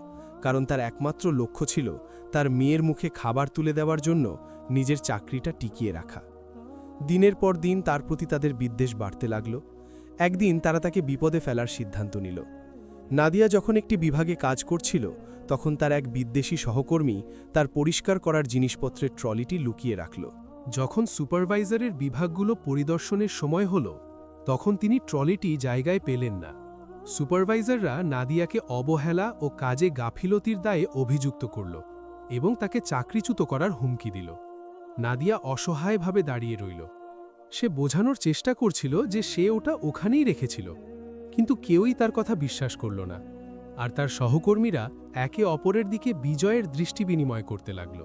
[SPEAKER 1] কারণ তার একমাত্র লক্ষ্য ছিল তার মেয়ের মুখে খাবার তুলে দেওয়ার জন্য নিজের চাকরিটা টিকিয়ে রাখা। দিনের পর দিন তার প্রতি তাদের বিদ্বেষ বাড়তে লাগল। একদিন তারা তাকে বিপদে ফেলার সিদ্ধান্ত নিল। নাদিয়া যখন একটি বিভাগে কাজ করছিল, তখন তার এক বিদ্বেষী সহকর্মী তার পরিষ্কার করার জিনিসপত্রের ট্রলিটি লুকিয়ে রাখল।
[SPEAKER 2] যখন সুপারভাইজারের বিভাগগুলো পরিদর্শনের সময় হল, তখন তিনি ট্রলিটি জায়গায় পেলেন না। সুপারভাইজাররা নাদিয়াকে অবহেলা ও কাজে গাফিলতির দায়ে অভিযুক্ত করল এবং তাকে চাকরিচ্যুত করার হুমকি দিল। নাদিয়া অসহায়ভাবে দাঁড়িয়ে রইল। সে বোঝানোর চেষ্টা করছিল যে সে ওটা ওখানেই রেখেছিল, কিন্তু কেউই তার কথা বিশ্বাস করল না, আর তার সহকর্মীরা একে অপরের দিকে বিজয়ের দৃষ্টি বিনিময় করতে লাগল।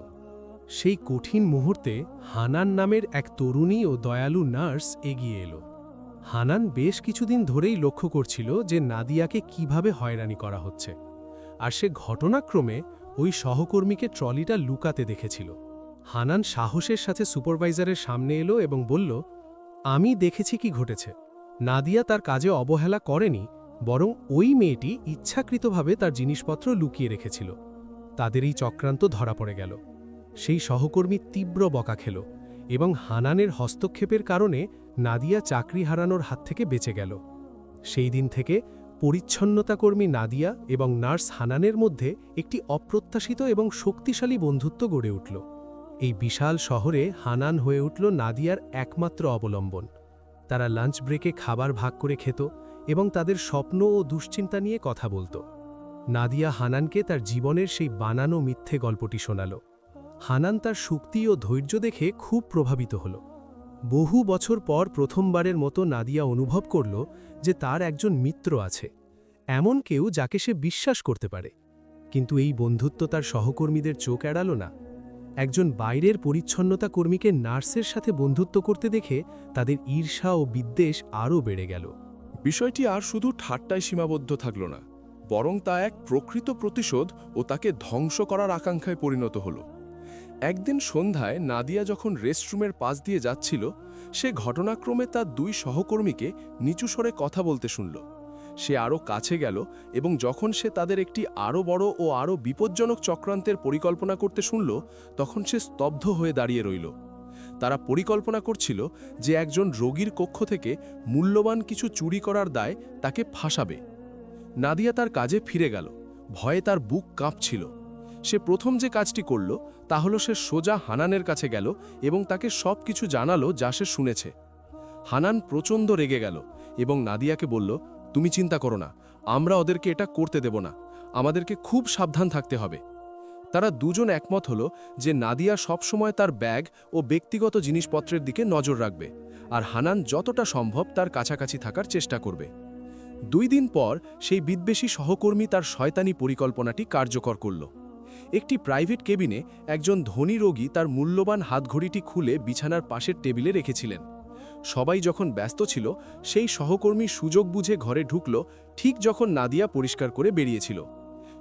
[SPEAKER 2] সেই কঠিন মুহূর্তে হানান নামের এক তরুণী ও দয়ালু নার্স এগিয়ে এলো। হানান বেশ কিছুদিন ধরেই লক্ষ্য করছিল যে নাদিয়াকে কিভাবে হয়রানি করা হচ্ছে, আর সে ঘটনাক্রমে ওই সহকর্মীকে ট্রলিটা লুকাতে দেখেছিল। হানান সাহসের সাথে সুপারভাইজারের সামনে এলো এবং বলল, আমি দেখেছি কি ঘটেছে। নাদিয়া তার কাজে অবহেলা করেনি, বরং ওই মেয়েটি ইচ্ছাকৃতভাবে তার জিনিসপত্র লুকিয়ে রেখেছিল। তাদের এই চক্রান্ত ধরা পড়ে গেল। সেই সহকর্মী তীব্র বকা খেল এবং হানানের হস্তক্ষেপের কারণে নাদিয়া চাকরি হারানোর হাত থেকে বেঁচে গেল। সেই দিন থেকে পরিচ্ছন্নতাকর্মী নাদিয়া এবং নার্স হানানের মধ্যে একটি অপ্রত্যাশিত এবং শক্তিশালী বন্ধুত্ব গড়ে উঠল। এই বিশাল শহরে হানান হয়ে উঠল নাদিয়ার একমাত্র অবলম্বন। তারা লাঞ্চ ব্রেকে খাবার ভাগ করে খেত এবং তাদের স্বপ্ন ও দুশ্চিন্তা নিয়ে কথা বলত। নাদিয়া হানানকে তার জীবনের সেই বানানো মিথ্যে গল্পটি শোনাল। হানান তার শক্তি ও ধৈর্য দেখে খুব প্রভাবিত হল। বহু বছর পর প্রথমবারের মতো নাদিয়া অনুভব করল যে তার একজন মিত্র আছে, এমন কেউ যাকে সে বিশ্বাস করতে পারে। কিন্তু এই বন্ধুত্ব তার সহকর্মীদের চোখ এড়াল না। একজন বাইরের পরিচ্ছন্নতা কর্মীকে নার্সের সাথে বন্ধুত্ব করতে দেখে তাদের ঈর্ষা ও বিদ্বেষ আরও বেড়ে গেল।
[SPEAKER 7] বিষয়টি আর শুধু ঠাট্টায় সীমাবদ্ধ থাকল না, বরং তা এক প্রকৃত প্রতিশোধ ও তাকে ধ্বংস করার আকাঙ্ক্ষায় পরিণত হল। একদিন সন্ধ্যায় নাদিয়া যখন রেস্টরুমের পাশ দিয়ে যাচ্ছিল, সে ঘটনাক্রমে তার দুই সহকর্মীকে নিচু স্বরে কথা বলতে শুনল। সে আরও কাছে গেল এবং যখন সে তাদের একটি আরও বড় ও আরও বিপজ্জনক চক্রান্তের পরিকল্পনা করতে শুনল, তখন সে স্তব্ধ হয়ে দাঁড়িয়ে রইল। তারা পরিকল্পনা করছিল যে একজন রোগীর কক্ষ থেকে মূল্যবান কিছু চুরি করার দায় তাকে ফাঁসাবে। নাদিয়া তার কাজে ফিরে গেল, ভয়ে তার বুক কাঁপছিল। সে প্রথম যে কাজটি করল তা হল সে সোজা হানানের কাছে গেল এবং তাকে সব কিছু জানালো যা সে শুনেছে। হানান প্রচণ্ড রেগে গেল এবং নাদিয়াকে বলল, তুমি চিন্তা করো না, আমরা ওদেরকে এটা করতে দেব না, আমাদেরকে খুব সাবধান থাকতে হবে। তারা দুজন একমত হল যে নাদিয়া সবসময় তার ব্যাগ ও ব্যক্তিগত জিনিসপত্রের দিকে নজর রাখবে, আর হানান যতটা সম্ভব তার কাছাকাছি থাকার চেষ্টা করবে। 2 দিন পর সেই বিদ্বেষী সহকর্মী তার শয়তানি পরিকল্পনাটি কার্যকর করল। একটি প্রাইভেট কেবিনে একজন ধনী রোগী তার মূল্যবান হাতঘড়িটি খুলে বিছানার পাশের টেবিলে রেখেছিলেন। সবাই যখন ব্যস্ত ছিল, সেই সহকর্মী সুযোগ বুঝে ঘরে ঢুকল ঠিক যখন নাদিয়া পরিষ্কার করে বেরিয়েছিল।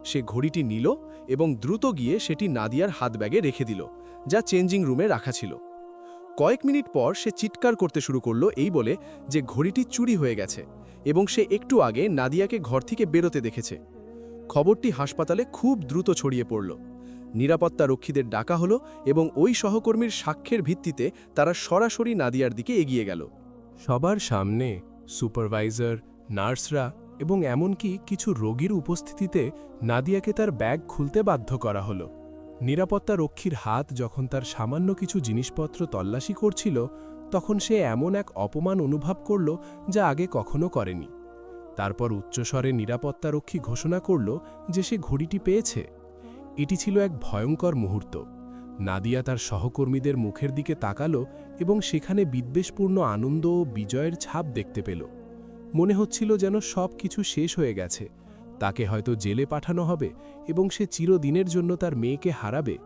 [SPEAKER 7] সে ঘড়িটি নিল এবং দ্রুত গিয়ে সেটি নাদিয়ার হাতব্যাগে রেখে দিল, যা চেঞ্জিং রুমে রাখা ছিল। কয়েক মিনিট পর সে চিৎকার করতে শুরু করল এই বলে যে ঘড়িটি চুরি হয়ে গেছে এবং সে একটু আগে নাদিয়াকে ঘর থেকে বেরোতে দেখেছে। খবরটি হাসপাতালে খুব দ্রুত ছড়িয়ে পড়ল। নিরাপত্তা রক্ষীদের ডাকা হলো এবং ওই সহকর্মীর সাক্ষ্যের ভিত্তিতে তারা সরাসরি নাদিয়ার দিকে এগিয়ে গেল।
[SPEAKER 2] সবার সামনে সুপারভাইজার, নার্সরা এবং এমনকি কিছু রোগীর উপস্থিতিতে নাদিয়াকে তার ব্যাগ খুলতে বাধ্য করা হলো। নিরাপত্তা রক্ষীর হাত যখন তার সামান্য কিছু জিনিসপত্র তল্লাশি করছিল, তখন সে এমন এক অপমান অনুভব করল যা আগে কখনো করেনি। তারপর উচ্চস্বরে নিরাপত্তারক্ষী ঘোষণা করল যে সে ঘড়িটি পেয়েছে। এটি ছিল এক ভয়ঙ্কর মুহূর্ত। নাদিয়া তার সহকর্মীদের মুখের দিকে তাকালো এবং সেখানে বিদ্বেষপূর্ণ আনন্দ ও বিজয়ের ছাপ দেখতে পেল। মনে হচ্ছিল যেন সব কিছু শেষ হয়ে গেছে, তাকে হয়তো জেলে পাঠানো হবে এবং সে চিরদিনের জন্য তার মেয়েকে হারাবে।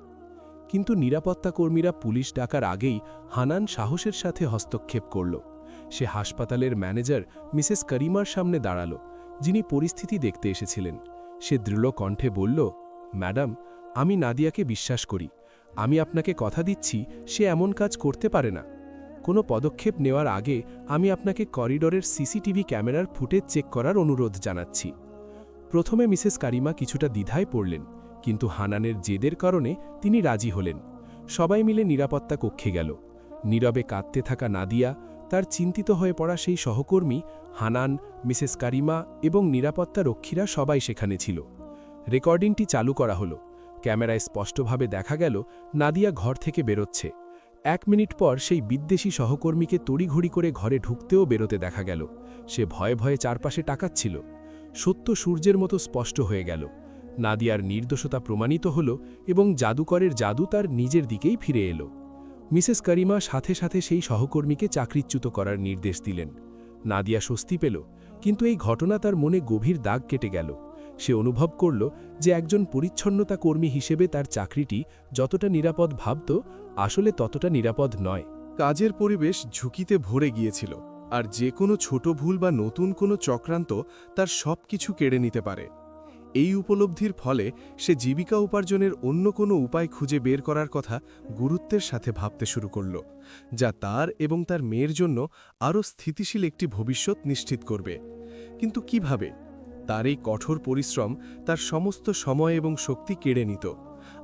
[SPEAKER 2] কিন্তু নিরাপত্তা কর্মীরা পুলিশ ডাকার আগেই হানান সাহসের সাথে হস্তক্ষেপ করল। সে হাসপাতালের ম্যানেজার মিসেস করিমার সামনে দাঁড়াল, যিনি পরিস্থিতি দেখতে এসেছিলেন। সে দৃঢ় কণ্ঠে বলল, ম্যাডাম, আমি নাদিয়াকে বিশ্বাস করি। আমি আপনাকে কথা দিচ্ছি সে এমন কাজ করতে পারে না। কোনো পদক্ষেপ নেওয়ার আগে আমি আপনাকে করিডোরের সিসিটিভি ক্যামেরার ফুটেজ চেক করার অনুরোধ জানাচ্ছি। প্রথমে মিসেস কারিমা কিছুটা দ্বিধায় পড়লেন, কিন্তু হানানের জেদের কারণে তিনি রাজি হলেন। সবাই মিলে নিরাপত্তা কক্ষে গেল। নীরবে কাঁদতে থাকা নাদিয়া, তার চিন্তিত হয়ে পড়া সেই সহকর্মী, হানান, মিসেস কারিমা এবং নিরাপত্তা রক্ষীরা সবাই সেখানে ছিল। রেকর্ডিংটি চালু করা হলো। ক্যামেরায় স্পষ্টভাবে দেখা গেল নাদিয়া ঘর থেকে বেরোচ্ছে। 1 মিনিট পর সেই বিদ্বেষী সহকর্মীকে তড়িঘড়ি করে ঘরে ঢুকতেও বেরোতে দেখা গেল। সে ভয়ে ভয়ে চারপাশে তাকাচ্ছিল। সত্য সূর্যের মতো স্পষ্ট হয়ে গেল। নাদিয়ার নির্দোষতা প্রমাণিত হল এবং জাদুকরের জাদু তার নিজের দিকেই ফিরে এলো। মিসেস করিমা সাথে সাথে সেই সহকর্মীকে চাকরিচ্যুত করার নির্দেশ দিলেন। নাদিয়া স্বস্তি পেল, কিন্তু এই ঘটনা তার মনে গভীর দাগ কেটে গেল। সে অনুভব করল যে একজন পরিচ্ছন্নতা কর্মী হিসেবে তার চাকরিটি যতটা নিরাপদ ভাবত, আসলে ততটা নিরাপদ নয়।
[SPEAKER 1] কাজের পরিবেশ ঝুঁকিতে ভরে গিয়েছিল, আর যে কোনো ছোট ভুল বা নতুন কোনো চক্রান্ত তার সব কিছু কেড়ে নিতে পারে। এই উপলব্ধির ফলে সে জীবিকা উপার্জনের অন্য কোনো উপায় খুঁজে বের করার কথা গুরুত্বের সাথে ভাবতে শুরু করল, যা তার এবং তার মেয়ের জন্য আরও স্থিতিশীল একটি ভবিষ্যৎ নিশ্চিত করবে। কিন্তু কিভাবে? তার এই কঠোর পরিশ্রম তার সমস্ত সময় এবং শক্তি কেড়ে নিত,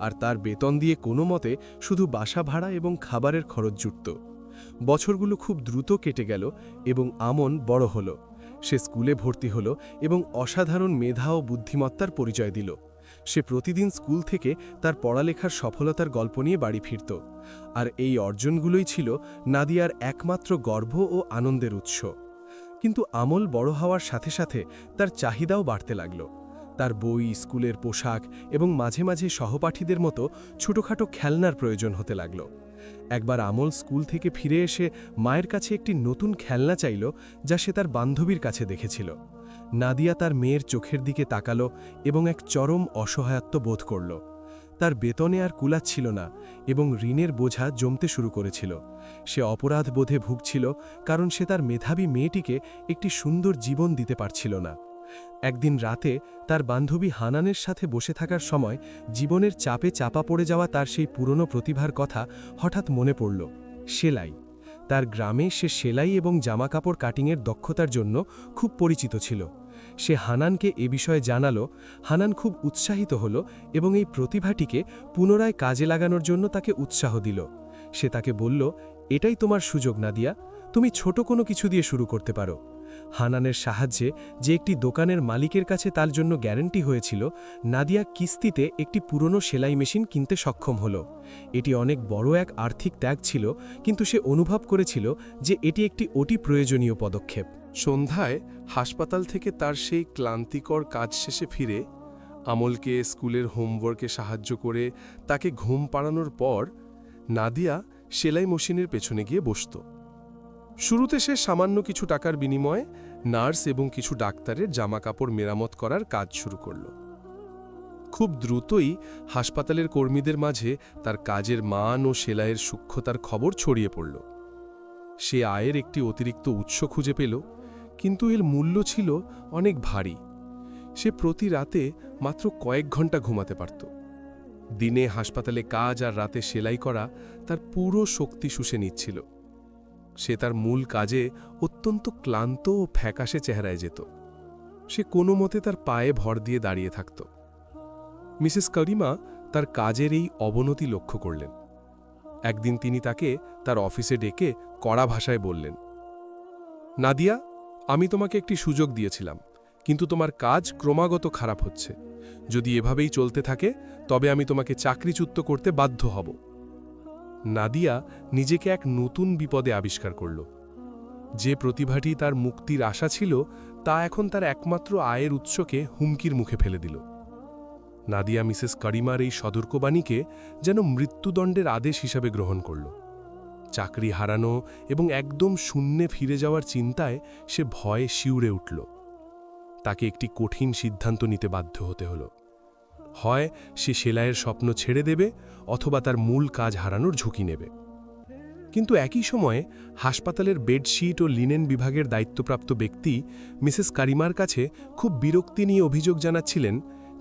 [SPEAKER 1] আর তার বেতন দিয়ে কোনো মতে শুধু বাসা ভাড়া এবং খাবারের খরচ জুটত। বছরগুলো খুব দ্রুত কেটে গেল এবং আমন বড় হল। সে স্কুলে ভর্তি হল এবং অসাধারণ মেধা ও বুদ্ধিমত্তার পরিচয় দিল। সে প্রতিদিন স্কুল থেকে তার পড়ালেখার সফলতার গল্প নিয়ে বাড়ি ফিরত, আর এই অর্জনগুলোই ছিল নাদিয়ার একমাত্র গর্ব ও আনন্দের উৎস। কিন্তু আমল বড় হওয়ার সাথে সাথে তার চাহিদাও বাড়তে লাগল। তার বই, স্কুলের পোশাক এবং মাঝে মাঝে সহপাঠীদের মতো ছোটখাটো খেলনার প্রয়োজন হতে লাগল।
[SPEAKER 3] একবার আমল স্কুল থেকে ফিরে এসে মায়ের কাছে একটি নতুন খেলনা চাইল, যা সে তার বান্ধবীর কাছে দেখেছিল। নাদিয়া তার মেয়ের চোখের দিকে তাকালো এবং এক চরম অসহায়ত্ব বোধ করল। তার বেতনে আর কুলাচ্ছিল না এবং ঋণের বোঝা জমতে শুরু করেছিল। সে অপরাধ বোধে ভুগছিল, কারণ সে তার মেধাবী মেয়েটিকে একটি সুন্দর জীবন দিতে পারছিল না। একদিন রাতে তার বান্ধবী হানানের সাথে বসে থাকার সময় জীবনের চাপে চাপা পড়ে যাওয়া তার সেই পুরনো প্রতিভার কথা হঠাৎ মনে পড়ল। সেলাই। তার গ্রামে সে সেলাই এবং জামাকাপড় কাটিংয়ের দক্ষতার জন্য খুব পরিচিত ছিল। সে হানানকে এ বিষয়ে জানালো। হানান খুব উৎসাহিত হল এবং এই প্রতিভাটিকে পুনরায় কাজে লাগানোর জন্য তাকে উৎসাহ দিল। সে তাকে বলল, এটাই তোমার সুযোগ নাদিয়া, তুমি ছোট কোনো কিছু দিয়ে শুরু করতে পারো। হানানের সাহায্যে, যে একটি দোকানের মালিকের কাছে তার জন্য গ্যারান্টি হয়েছিল, নাদিয়া কিস্তিতে একটি পুরনো সেলাই মেশিন কিনতে সক্ষম হল। এটি অনেক বড় এক আর্থিক ত্যাগ ছিল, কিন্তু সে অনুভব করেছিল যে এটি একটি অতি প্রয়োজনীয় পদক্ষেপ।
[SPEAKER 7] সন্ধ্যায় হাসপাতাল থেকে তার সেই ক্লান্তিকর কাজ শেষে ফিরে আমলকে স্কুলের হোমওয়ার্কে সাহায্য করে তাকে ঘুম পাড়ানোর পর নাদিয়া সেলাই মেশিনের পেছনে গিয়ে বসত। শুরুতে সে সামান্য কিছু টাকার বিনিময়ে নার্স এবং কিছু ডাক্তারের জামাকাপড় মেরামত করার কাজ শুরু করল। খুব দ্রুতই হাসপাতালের কর্মীদের মাঝে তার কাজের মান ও সেলাইয়ের সূক্ষ্মতার খবর ছড়িয়ে পড়ল। সে আয়ের একটি অতিরিক্ত উৎস খুঁজে পেল, কিন্তু এর মূল্য ছিল অনেক ভারী। সে প্রতি রাতে মাত্র কয়েক ঘন্টা ঘুমাতে পারত। দিনে হাসপাতালে কাজ আর রাতে সেলাই করা তার পুরো শক্তি শুষে নিচ্ছিল। সে তার মূল কাজে অত্যন্ত ক্লান্ত ও ফ্যাকাশে চেহারায় যেত। সে কোনো মতে তার পায়ে ভর দিয়ে দাঁড়িয়ে থাকত। মিসেস করিমা তার কাজের এই অবনতি লক্ষ্য করলেন। একদিন তিনি তাকে তার অফিসে ডেকে কড়া ভাষায় বললেন, নাদিয়া, আমি তোমাকে একটি সুযোগ দিয়েছিলাম, কিন্তু তোমার কাজ ক্রমাগত খারাপ হচ্ছে। যদি এভাবেই চলতে থাকে তবে আমি তোমাকে চাকরিচ্যুত করতে বাধ্য হব। নাদিয়া নিজেকে এক নতুন বিপদে আবিষ্কার করল। যে প্রতিভাটি তার মুক্তির আশা ছিল, তা এখন তার একমাত্র আয়ের উৎসকে হুমকির মুখে ফেলে দিল। নাদিয়া মিসেস করিমার এই সতর্কবাণীকে যেন মৃত্যুদণ্ডের আদেশ হিসাবে গ্রহণ করল। চাকরি হারানো এবং একদম শূন্যে ফিরে যাওয়ার চিন্তায় সে ভয়ে শিউরে উঠল। তাকে একটি কঠিন সিদ্ধান্ত নিতে বাধ্য হতে হল। হয় সে সেলাইয়ের স্বপ্ন ছেড়ে দেবে, অথবা তার মূল কাজ হারানোর ঝুঁকি নেবে। কিন্তু একই সময়ে হাসপাতালের বেডশিট ও লিনেন বিভাগের দায়িত্বপ্রাপ্ত ব্যক্তি মিসেস করিমার কাছে খুব বিরক্তি নিয়ে অভিযোগ জানাচ্ছিলেন,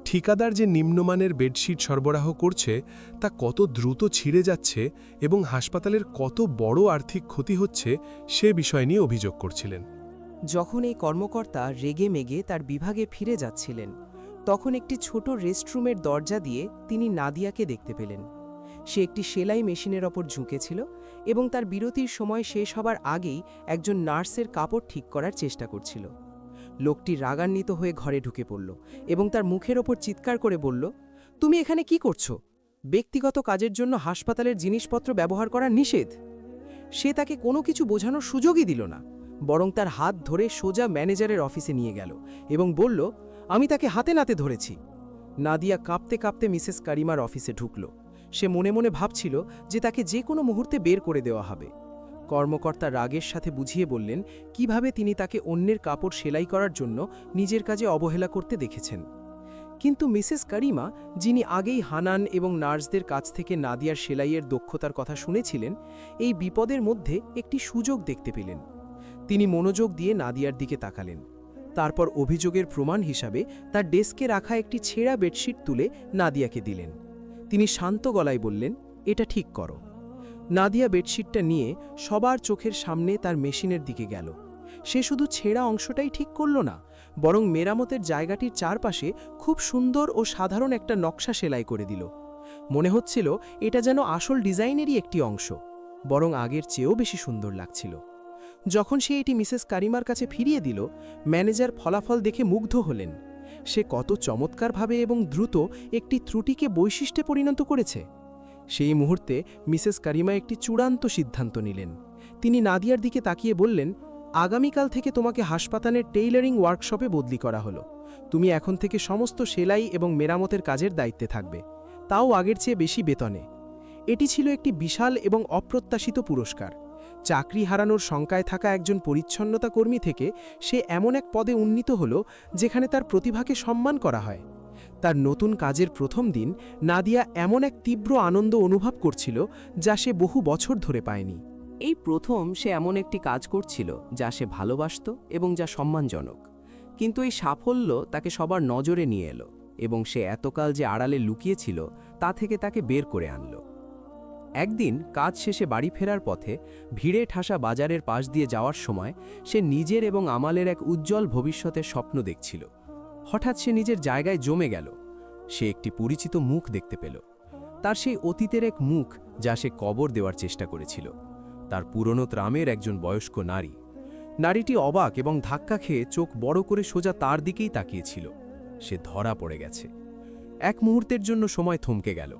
[SPEAKER 7] ঠিকাদার যে নিম্নমানের বেডশিট সরবরাহ করছে তা কত দ্রুত ছিঁড়ে যাচ্ছে এবং হাসপাতালের কত বড় আর্থিক ক্ষতি হচ্ছে সে বিষয় নিয়ে অভিযোগ করছিলেন।
[SPEAKER 6] যখন এই কর্মকর্তা রেগে মেগে তার বিভাগে ফিরে যাচ্ছিলেন, তখন একটি ছোট রেস্টরুমের দরজা দিয়ে তিনি নাদিয়াকে দেখতে পেলেন। সে একটি সেলাই মেশিনের ওপর ঝুঁকেছিল এবং তার বিরতির সময় শেষ হবার আগেই একজন নার্সের কাপড় ঠিক করার চেষ্টা করছিল। লোকটি রাগান্বিত হয়ে ঘরে ঢুকে পড়ল এবং তার মুখের ওপর চিৎকার করে বলল, তুমি এখানে কি করছো? ব্যক্তিগত কাজের জন্য হাসপাতালের জিনিসপত্র ব্যবহার করা নিষেধ। সে তাকে কোনো কিছু বোঝানোর সুযোগই দিল না, বরং তার হাত ধরে সোজা ম্যানেজারের অফিসে নিয়ে গেল এবং বলল, আমি তাকে হাতে নাতে ধরেছি। নাদিয়া কাঁপতে কাঁপতে মিসেস করিমার অফিসে ঢুকল। সে মনে মনে ভাবছিল যে তাকে যে কোনো মুহূর্তে বের করে দেওয়া হবে। কর্মকর্তা রাগের সাথে বুঝিয়ে বললেন কিভাবে তিনি তাকে অন্যের কাপড় সেলাই করার জন্য নিজের কাজে অবহেলা করতে দেখেছেন। কিন্তু মিসেস করিমা, যিনি আগেই হানান এবং নার্সদের কাছ থেকে নাদিয়ার সেলাইয়ের দক্ষতার কথা শুনেছিলেন, এই বিপদের মধ্যে একটি সুযোগ দেখতে পেলেন। তিনি মনোযোগ দিয়ে নাদিয়ার দিকে তাকালেন। তারপর অভিযোগের প্রমাণ হিসাবে তার ডেস্কে রাখা একটি ছেঁড়া বেডশিট তুলে নাদিয়াকে দিলেন। তিনি শান্ত গলায় বললেন, এটা ঠিক করো। নাদিয়া বেডশিটটা নিয়ে সবার চোখের সামনে তার মেশিনের দিকে গেল। সে শুধু ছেঁড়া অংশটাই ঠিক করল না, বরং মেরামতের জায়গাটির চারপাশে খুব সুন্দর ও সাধারণ একটা নকশা সেলাই করে দিল। মনে হচ্ছিল এটা যেন আসল ডিজাইনেরই একটি অংশ, বরং আগের চেয়েও বেশি সুন্দর লাগছিল। যখন সে এটি মিসেস করিমার কাছে ফিরিয়ে দিল, ম্যানেজার ফলাফল দেখে মুগ্ধ হলেন। সে কত চমৎকারভাবে এবং দ্রুত একটি ত্রুটিকে বৈশিষ্ট্যে পরিণত করেছে। সেই মুহূর্তে মিসেস করিমা একটি চূড়ান্ত সিদ্ধান্ত নিলেন। তিনি নাদিয়ার দিকে তাকিয়ে বললেন, আগামীকাল থেকে তোমাকে হাসপাতালের টেইলারিং ওয়ার্কশপে বদলি করা হলো। তুমি এখন থেকে সমস্ত সেলাই এবং মেরামতের কাজের দায়িত্বে থাকবে, তাও আগের চেয়ে বেশি বেতনে।
[SPEAKER 3] এটি ছিল একটি বিশাল এবং অপ্রত্যাশিত পুরস্কার। চাকরি হারানোর শঙ্কায় থাকা একজন পরিচ্ছন্নতা কর্মী থেকে সে এমন এক পদে উন্নীত হল যেখানে তার প্রতিভাকে সম্মান করা হয়। তার নতুন কাজের প্রথম দিন নাদিয়া এমন এক তীব্র আনন্দ অনুভব করছিল যা সে বহু বছর ধরে পায়নি।
[SPEAKER 6] এই প্রথম সে এমন একটি কাজ করছিল যা সে ভালোবাসত এবং যা সম্মানজনক। কিন্তু এই সাফল্য তাকে সবার নজরে নিয়ে এলো এবং সে এতকাল যে আড়ালে লুকিয়েছিল তা থেকে তাকে বের করে আনল। একদিন কাজ শেষে বাড়ি ফেরার পথে ভিড়ে ঠাসা বাজারের পাশ দিয়ে যাওয়ার সময় সে নিজের এবং আমালের এক উজ্জ্বল ভবিষ্যতের স্বপ্ন দেখছিল। হঠাৎ সে নিজের জায়গায় জমে গেল। সে একটি পরিচিত মুখ দেখতে পেল। তার সেই অতীতের এক মুখ যা সে কবর দেওয়ার চেষ্টা করেছিল। তার পুরনো ত্রামের একজন বয়স্ক নারী। নারীটি অবাক এবং ধাক্কা খেয়ে চোখ বড় করে সোজা তার দিকেই তাকিয়েছিল। সে ধরা পড়ে গেছে। এক মুহূর্তের জন্য সময় থমকে গেল।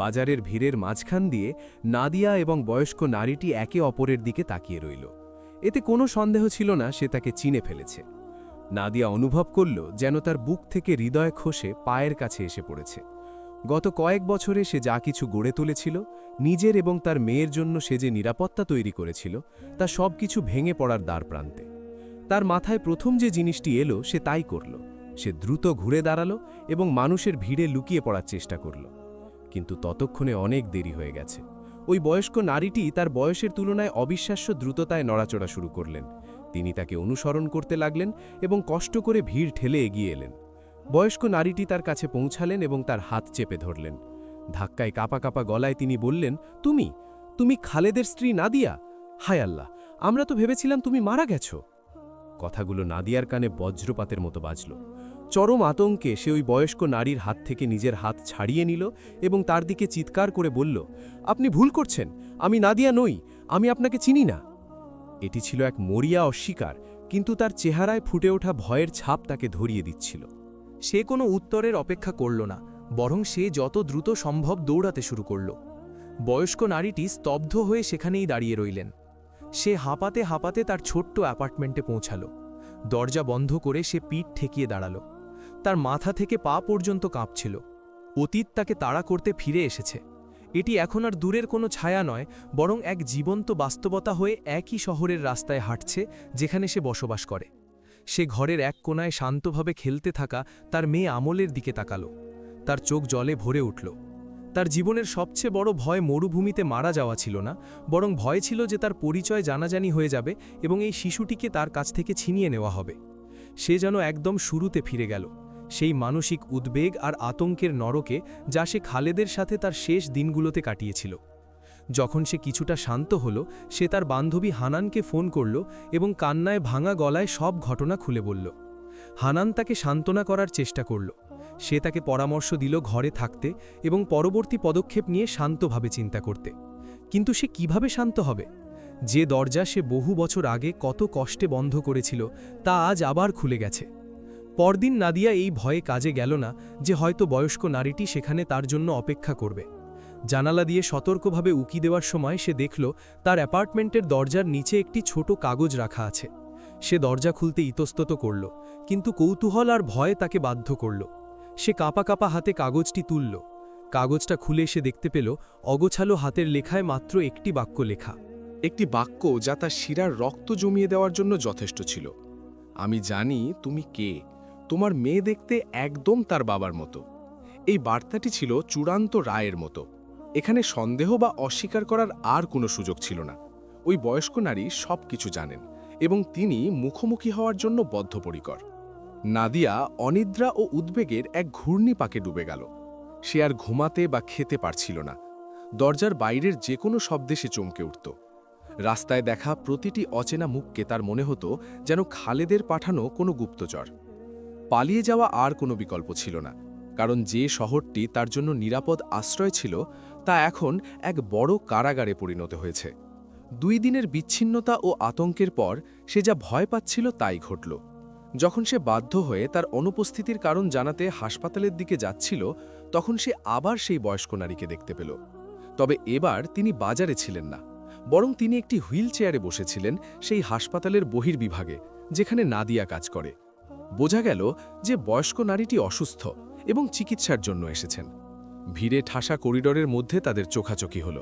[SPEAKER 6] বাজারের ভিড়ের মাঝখান দিয়ে নাদিয়া এবং বয়স্ক নারীটি একে অপরের দিকে তাকিয়ে রইল। এতে কোনো সন্দেহ ছিল না সে তাকে চিনে ফেলেছে। নাদিয়া অনুভব করল যেন তার বুক থেকে হৃদয় খসে পায়ের কাছে এসে পড়েছে। গত কয়েক বছরে সে যা কিছু গড়ে তুলেছিল, নিজের এবং তার মেয়ের জন্য সে যে নিরাপত্তা তৈরি করেছিল, তা সব কিছু ভেঙে পড়ার দ্বারপ্রান্তে। তার মাথায় প্রথম যে জিনিসটি এলো সে তাই করল। সে দ্রুত ঘুরে দাঁড়ালো এবং মানুষের ভিড়ে লুকিয়ে পড়ার চেষ্টা করল। কিন্তু ততক্ষণে অনেক দেরি হয়ে গেছে। ওই বয়স্ক নারীটি তার বয়সের তুলনায় অবিশ্বাস্য দ্রুততায় নড়াচড়া শুরু করলেন। তিনি তাকে অনুসরণ করতে লাগলেন এবং কষ্ট করে ভিড় ঠেলে এগিয়ে এলেন। বয়স্ক নারীটি তার কাছে পৌঁছালেন এবং তার হাত চেপে ধরলেন। ধাক্কায় কাঁপা কাঁপা গলায় তিনি বললেন, তুমি খালেদের স্ত্রী নাদিয়া? হায় আল্লাহ, আমরা তো ভেবেছিলাম তুমি মারা গেছো। কথাগুলো নাদিয়ার কানে বজ্রপাতের মতো বাজল। চরম আতঙ্কে সে ওই বয়স্ক নারীর হাত থেকে নিজের হাত ছাড়িয়ে নিল এবং তার দিকে চিৎকার করে বলল, আপনি ভুল করছেন, আমি নাদিয়া নই, আমি আপনাকে চিনি না। এটি ছিল এক মরিয়া অস্বীকার, কিন্তু তার চেহারায় ফুটে ওঠা ভয়ের ছাপ তাকে ধরিয়ে দিচ্ছিল।
[SPEAKER 5] সে কোনো উত্তরের অপেক্ষা করল না, বরং সে যত দ্রুত সম্ভব দৌড়াতে শুরু করল। বয়স্ক নারীটি স্তব্ধ হয়ে সেখানেই দাঁড়িয়ে রইলেন। সে হাঁপাতে হাঁপাতে তার ছোট্ট অ্যাপার্টমেন্টে পৌঁছাল। দরজা বন্ধ করে সে পিঠ ঠেকিয়ে দাঁড়াল। তার মাথা থেকে পা পর্যন্ত কাঁপছিল। অতীত তাকে তাড়া করতে ফিরে এসেছে। এটি এখন আর দূরের কোনো ছায়া নয়, বরং এক জীবন্ত বাস্তবতা হয়ে একই শহরের রাস্তায় হাঁটছে যেখানে সে বসবাস করে। সে ঘরের এক কোণায় শান্তভাবে খেলতে থাকা তার মেয়ে আমলের দিকে তাকাল। তার চোখ জলে ভরে উঠল। তার জীবনের সবচেয়ে বড় ভয় মরুভূমিতে মারা যাওয়া ছিল না, বরং ভয় ছিল যে তার পরিচয় জানাজানি হয়ে যাবে এবং এই শিশুটিকে তার কাছ থেকে ছিনিয়ে নেওয়া হবে। সে যেন একদম শুরুতে ফিরে গেল, সেই মানসিক উদ্বেগ আর আতঙ্কের নরকে যা সে খালেদের সাথে তার শেষ দিনগুলোতে কাটিয়েছিল। যখন সে কিছুটা শান্ত হল, সে তার বান্ধবী হানানকে ফোন করল এবং কান্নায় ভাঙা গলায় সব ঘটনা খুলে বলল। হানান তাকে সান্ত্বনা করার চেষ্টা করল। সে তাকে পরামর্শ দিল ঘরে থাকতে এবং পরবর্তী পদক্ষেপ নিয়ে শান্তভাবে চিন্তা করতে। কিন্তু সে কিভাবে শান্ত হবে? যে দরজা সে বহু বছর আগে কত কষ্টে বন্ধ করেছিল তা আজ আবার খুলে গেছে। পরদিন নাদিয়া এই ভয়ে কাজে গেল না যে হয়তো বয়স্ক নারীটি সেখানে তার জন্য অপেক্ষা করবে। জানালা দিয়ে সতর্কভাবে উকি দেওয়ার সময় সে দেখল তার অ্যাপার্টমেন্টের দরজার নিচে একটি ছোট কাগজ রাখা আছে। সে দরজা খুলতে ইতস্তত করল, কিন্তু কৌতূহল আর ভয় তাকে বাধ্য করল। সে কাঁপা কাঁপা হাতে কাগজটি তুলল। কাগজটা খুলে সে দেখতে পেল অগোছালো হাতের লেখায় মাত্র একটি বাক্য লেখা।
[SPEAKER 7] একটি বাক্য যা তার শিরার রক্ত জমিয়ে দেওয়ার জন্য যথেষ্ট ছিল। আমি জানি তুমি কে, তোমার মেয়ে দেখতে একদম তার বাবার মতো। এই বার্তাটি ছিল চূড়ান্ত রায়ের মতো। এখানে সন্দেহ বা অস্বীকার করার আর কোনো সুযোগ ছিল না। ওই বয়স্ক নারী সব কিছু জানেন এবং তিনি মুখোমুখি হওয়ার জন্য বদ্ধপরিকর। নাদিয়া অনিদ্রা ও উদ্বেগের এক ঘূর্ণিপাকে ডুবে গেল। সে আর ঘুমাতে বা খেতে পারছিল না। দরজার বাইরের যে কোনো শব্দে সে চমকে উঠত। রাস্তায় দেখা প্রতিটি অচেনা মুখকে তার মনে হতো যেন খালেদের পাঠানো কোনো গুপ্তচর। পালিয়ে যাওয়া আর কোনো বিকল্প ছিল না, কারণ যে শহরটি তার জন্য নিরাপদ আশ্রয় ছিল তা এখন এক বড় কারাগারে পরিণত হয়েছে। 2 দিনের বিচ্ছিন্নতা ও আতঙ্কের পর সে যা ভয় পাচ্ছিল তাই ঘটল। যখন সে বাধ্য হয়ে তার অনুপস্থিতির কারণ জানাতে হাসপাতালের দিকে যাচ্ছিল, তখন সে আবার সেই বয়স্ক নারীকে দেখতে পেল। তবে এবার তিনি বাজারে ছিলেন না, বরং তিনি একটি হুইল চেয়ারে বসেছিলেন সেই হাসপাতালের বহির্বিভাগে, যেখানে নাদিয়া কাজ করে। বোঝা গেল যে বয়স্ক নারীটি অসুস্থ এবং চিকিৎসার জন্য এসেছেন। ভিড়ে ঠাসা করিডোরের মধ্যে তাদের চোখাচোখি হল।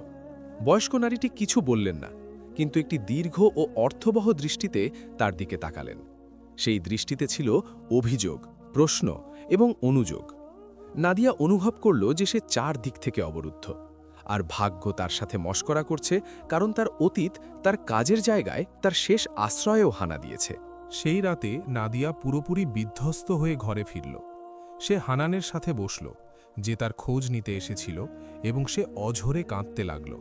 [SPEAKER 7] বয়স্ক নারীটি কিছু বললেন না, কিন্তু একটি দীর্ঘ ও অর্থবহ দৃষ্টিতে তার দিকে তাকালেন। সেই দৃষ্টিতে ছিল অভিযোগ, প্রশ্ন এবং অনুযোগ। নাদিয়া অনুভব করল যে সে চার দিক থেকে অবরুদ্ধ, আর ভাগ্য তার সাথে মশকরা করছে, কারণ তার অতীত তার কাজের জায়গায় তার শেষ আশ্রয়েও হানা দিয়েছে।
[SPEAKER 8] সেই রাতে নাদিয়া পুরোপুরি বিধ্বস্ত হয়ে ঘরে ফিরল। সে হানানের সাথে বসল, যে তার খোঁজ নিতে এসেছিল, এবং সে অঝরে কাঁদতে লাগল।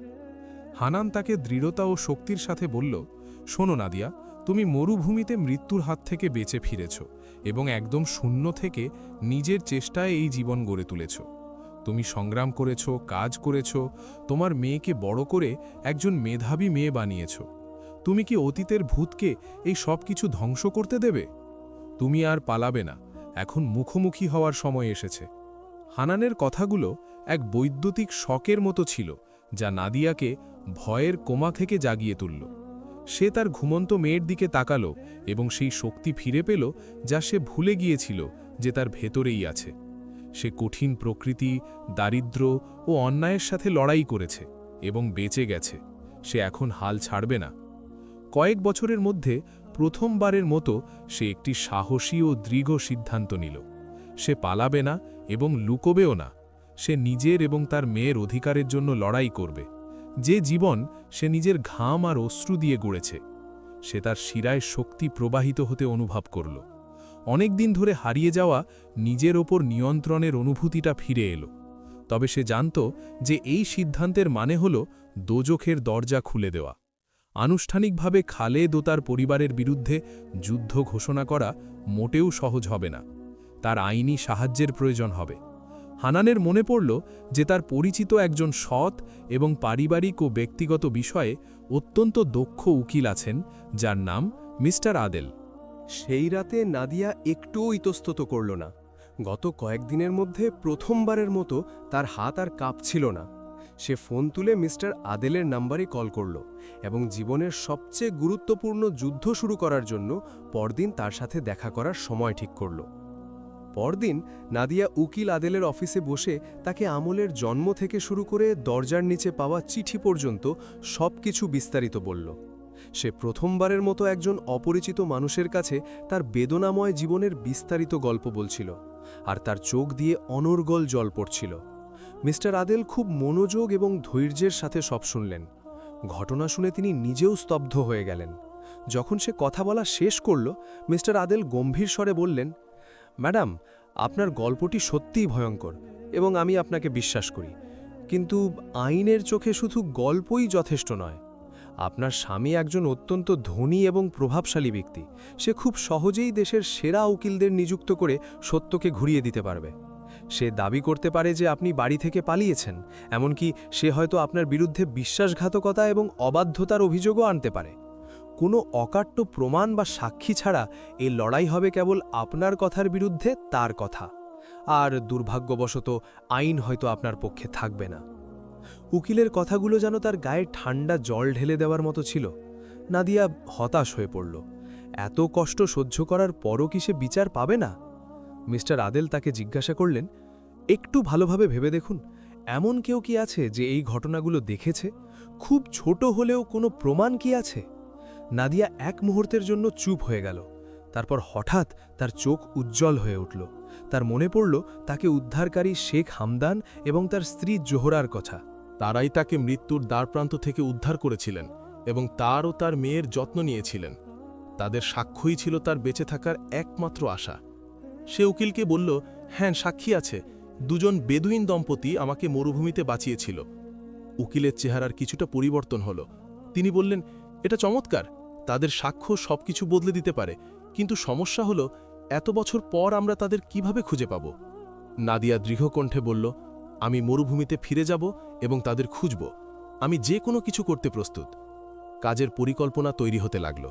[SPEAKER 8] হানান তাকে দৃঢ়তা ও শক্তির সাথে বলল, শোনো নাদিয়া, তুমি মরুভূমিতে মৃত্যুর হাত থেকে বেঁচে ফিরেছ এবং একদম শূন্য থেকে নিজের চেষ্টায় এই জীবন গড়ে তুলেছ। তুমি সংগ্রাম করেছ, কাজ করেছ, তোমার মেয়েকে বড় করে একজন মেধাবী মেয়ে বানিয়েছ। তুমি কি অতীতের ভূতকে এই সব কিছু ধ্বংস করতে দেবে? তুমি আর পালাবে না, এখন মুখোমুখি হওয়ার সময় এসেছে। হানানের কথাগুলো এক বৈদ্যুতিক শকের মতো ছিল, যা নাদিয়াকে ভয়ের কোমা থেকে জাগিয়ে তুলল। সে তার ঘুমন্ত মেয়ের দিকে তাকালো এবং সেই শক্তি ফিরে পেল যা সে ভুলে গিয়েছিল যে তার ভেতরেই আছে। সে কঠিন প্রকৃতি, দারিদ্র্য ও অন্যায়ের সাথে লড়াই করেছে এবং বেঁচে গেছে। সে এখন হাল ছাড়বে না। কয়েক বছরের মধ্যে প্রথমবারের মতো সে একটি সাহসী ও দৃঢ় সিদ্ধান্ত নিল। সে পালাবে না এবং লুকোবেও না। সে নিজের এবং তার মেয়ের অধিকারের জন্য লড়াই করবে, যে জীবন সে নিজের ঘাম আর অশ্রু দিয়ে গড়েছে। সে তার শিরায় শক্তি প্রবাহিত হতে অনুভব করল। অনেক দিন ধরে হারিয়ে যাওয়া নিজের ওপর নিয়ন্ত্রণের অনুভূতিটা ফিরে এলো। তবে সে জানত যে এই সিদ্ধান্তের মানে হল দোজখের দরজা খুলে দেওয়া। আনুষ্ঠানিকভাবে খালেদ ও তার পরিবারের বিরুদ্ধে যুদ্ধ ঘোষণা করা মোটেও সহজ হবে না। তার আইনি সাহায্যের প্রয়োজন হবে। হানানের মনে পড়ল যে তার পরিচিত একজন সৎ এবং পারিবারিক ও ব্যক্তিগত বিষয়ে অত্যন্ত দক্ষ উকিল আছেন, যার নাম মিস্টার আদেল।
[SPEAKER 2] সেই রাতে নাদিয়া একটুও ইতস্তত করল না। গত কয়েকদিনের মধ্যে প্রথমবারের মতো তার হাত আর কাঁপছিল না। সে ফোন তুলে মিস্টার আদেলের নাম্বারে কল করল এবং জীবনের সবচেয়ে গুরুত্বপূর্ণ যুদ্ধ শুরু করার জন্য পরদিন তার সাথে দেখা করার সময় ঠিক করল। পরদিন নাদিয়া উকিল আদেলের অফিসে বসে তাকে আমলের জন্ম থেকে শুরু করে দরজার নিচে পাওয়া চিঠি পর্যন্ত সবকিছু বিস্তারিত বলল। সে প্রথমবারের মতো একজন অপরিচিত মানুষের কাছে তার বেদনাময় জীবনের বিস্তারিত গল্প বলছিল, আর তার চোখ দিয়ে অনর্গল জল পড়ছিল। মিস্টার আদেল খুব মনোযোগ এবং ধৈর্যের সাথে সব শুনলেন। ঘটনা শুনে তিনি নিজেও স্তব্ধ হয়ে গেলেন। যখন সে কথা বলা শেষ করল, মিস্টার আদেল গম্ভীর স্বরে বললেন, ম্যাডাম, আপনার গল্পটি সত্যিই ভয়ঙ্কর এবং আমি আপনাকে বিশ্বাস করি, কিন্তু আইনের চোখে শুধু গল্পই যথেষ্ট নয়। আপনার স্বামী একজন অত্যন্ত ধনী এবং প্রভাবশালী ব্যক্তি। সে খুব সহজেই দেশের সেরা উকিলদের নিযুক্ত করে সত্যকে ঘুরিয়ে দিতে পারবে। সে দাবি করতে পারে যে আপনি বাড়ি থেকে পালিয়েছেন, এমনকি সে হয়তো আপনার বিরুদ্ধে বিশ্বাসঘাতকতা এবং অবাধ্যতার অভিযোগও আনতে পারে। কোনো অকাট্য প্রমাণ বা সাক্ষী ছাড়া এই লড়াই হবে কেবল আপনার কথার বিরুদ্ধে তার কথা, আর দুর্ভাগ্যবশত আইন হয়তো আপনার পক্ষে থাকবে না। উকিলের কথাগুলো যেন তার গায়ে ঠান্ডা জল ঢেলে দেওয়ার মতো ছিল। নাদিয়া হতাশ হয়ে পড়ল। এত কষ্ট সহ্য করার পরও কি সে বিচার পাবে না? মিস্টার আদেল তাকে জিজ্ঞাসা করলেন, একটু ভালোভাবে ভেবে দেখুন, এমন কেউ কি আছে যে এই ঘটনাগুলো দেখেছে? খুব ছোট হলেও কোনো প্রমাণ কি আছে? নাদিয়া এক মুহূর্তের জন্য চুপ হয়ে গেল। তারপর হঠাৎ তার চোখ উজ্জ্বল হয়ে উঠল। তার মনে পড়ল তাকে উদ্ধারকারী শেখ হামদান এবং তার স্ত্রী জোহরার কথা।
[SPEAKER 8] তারাই তাকে মৃত্যুর দ্বারপ্রান্ত থেকে উদ্ধার করেছিলেন এবং তার ও তার মেয়ের যত্ন নিয়েছিলেন। তাদের সাক্ষ্যই ছিল তার বেঁচে থাকার একমাত্র আশা। সে উকিলকে বলল, হ্যাঁ, সাক্ষী আছে, দুজন বেদুইন দম্পতি আমাকে মরুভূমিতে বাঁচিয়েছিল। উকিলের চেহারার কিছুটা পরিবর্তন হল। তিনি বললেন, এটা চমৎকার, তাদের সাক্ষ্য সবকিছু বদলে দিতে পারে, কিন্তু সমস্যা হল এত বছর পর আমরা তাদের কিভাবে খুঁজে পাব? নাদিয়া দৃঢ়কণ্ঠে বলল, আমি মরুভূমিতে ফিরে যাব এবং তাদের খুঁজব। আমি যে কোনো কিছু করতে প্রস্তুত। কাজের পরিকল্পনা তৈরি হতে লাগল,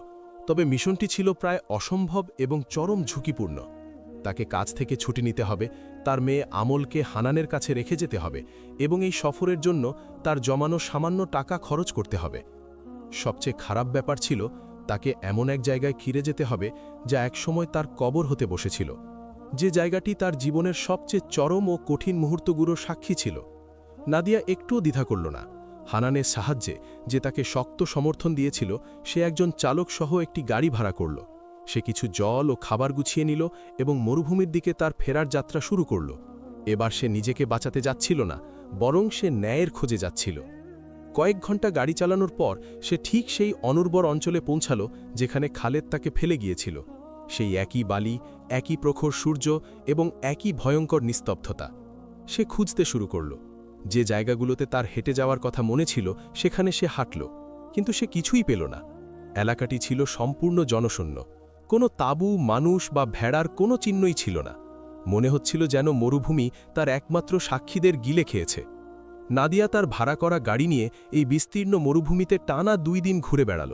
[SPEAKER 8] তবে মিশনটি ছিল প্রায় অসম্ভব এবং চরম ঝুঁকিপূর্ণ। তাকে কাজ থেকে ছুটি নিতে হবে, তার মেয়ে আমলকে হানানের কাছে রেখে যেতে হবে এবং এই সফরের জন্য তার জমানো সামান্য টাকা খরচ করতে হবে। সবচেয়ে খারাপ ব্যাপার ছিল তাকে এমন এক জায়গায় ফিরে যেতে হবে যা একসময় তার কবর হতে বসেছিল।
[SPEAKER 3] যে জায়গাটি তার জীবনের সবচেয়ে চরম ও কঠিন মুহূর্তগুলোর সাক্ষী ছিল। নাদিয়া একটুও দ্বিধা করল না। হানানের সাহায্যে, যে তাকে শক্ত সমর্থন দিয়েছিল, সে একজন চালক সহ একটি গাড়ি ভাড়া করল। সে কিছু জল ও খাবার গুছিয়ে নিল এবং মরুভূমির দিকে তার ফেরার যাত্রা শুরু করল। এবার সে নিজেকে বাঁচাতে যাচ্ছিল না, বরং সে ন্যায়ের খোঁজে যাচ্ছিল। কয়েক ঘন্টা গাড়ি চালানোর পর সে ঠিক সেই অনুর্বর অঞ্চলে পৌঁছাল যেখানে খালেদ তাকে ফেলে গিয়েছিল। সেই একই বালি, একই প্রখর সূর্য এবং একই ভয়ঙ্কর নিস্তব্ধতা। সে খুঁজতে শুরু করল। যে জায়গাগুলোতে তার হেঁটে যাওয়ার কথা মনে ছিল সেখানে সে হাঁটল, কিন্তু সে কিছুই পেল না। এলাকাটি ছিল সম্পূর্ণ জনশূন্য। কোনো তাঁবু, মানুষ বা ভেড়ার কোনো চিহ্নই ছিল না। মনে হচ্ছিল যেন মরুভূমি তার একমাত্র সাক্ষীদের গিলে খেয়েছে। নাদিয়া তার ভাড়া করা গাড়ি নিয়ে এই বিস্তীর্ণ মরুভূমিতে টানা 2 দিন ঘুরে বেড়াল।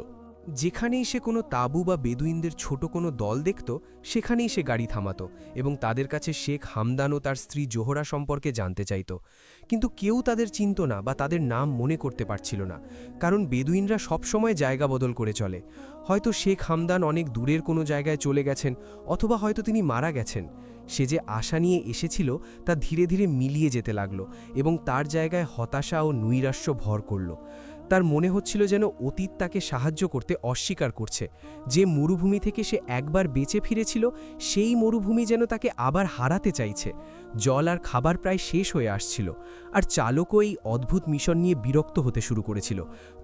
[SPEAKER 2] যেখানেই সে কোনো তাঁবু বা বেদুইনদের ছোট কোনো দল দেখত, সেখানেই সে গাড়ি থামাত এবং তাদের কাছে শেখ হামদান ও তার স্ত্রী জোহরা সম্পর্কে জানতে চাইত। কিন্তু কেউ তাদের চিনত না বা তাদের নাম মনে করতে পারছিল না, কারণ বেদুইনরা সবসময় জায়গা বদল করে চলে। হয়তো শেখ হামদান অনেক দূরের কোনো জায়গায় চলে গেছেন, অথবা হয়তো তিনি মারা গেছেন। সে যে আশা নিয়ে এসেছিল তা ধীরে ধীরে মিলিয়ে যেতে লাগল এবং তার জায়গায় হতাশা ও নৈরাশ্য ভর করল। তার মনে হচ্ছিল যেন অতীত তাকে সাহায্য করতে অস্বীকার করছে। যে মরুভূমি থেকে সে একবার বেঁচে ফিরেছিল, সেই মরুভূমি যেন তাকে আবার হারাতে চাইছে। জল আর খাবার প্রায় শেষ হয়ে আসছিল, আর চালকও এই অদ্ভুত মিশন নিয়ে বিরক্ত হতে শুরু করেছিল।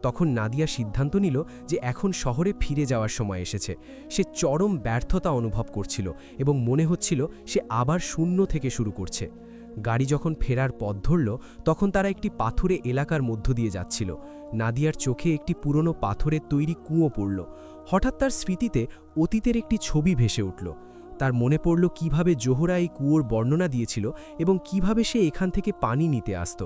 [SPEAKER 2] তখন নাদিয়া সিদ্ধান্ত নিল যে এখন শহরে ফিরে যাওয়ার সময় এসেছে। সে চরম ব্যর্থতা অনুভব করছিল এবং মনে হচ্ছিল সে আবার শূন্য থেকে শুরু করছে। গাড়ি যখন ফেরার পথ ধরল, তখন তারা একটি পাথুরে এলাকার মধ্য দিয়ে যাচ্ছিল। নাদিয়ার চোখে একটি পুরনো পাথরের তৈরি কুঁয়ো পড়ল। হঠাৎ তার স্মৃতিতে অতীতের একটি ছবি ভেসে উঠল। তার মনে পড়ল কিভাবে জোহরা এই কুয়োর বর্ণনা দিয়েছিল এবং কিভাবে সে এখান থেকে পানি নিতে আসত।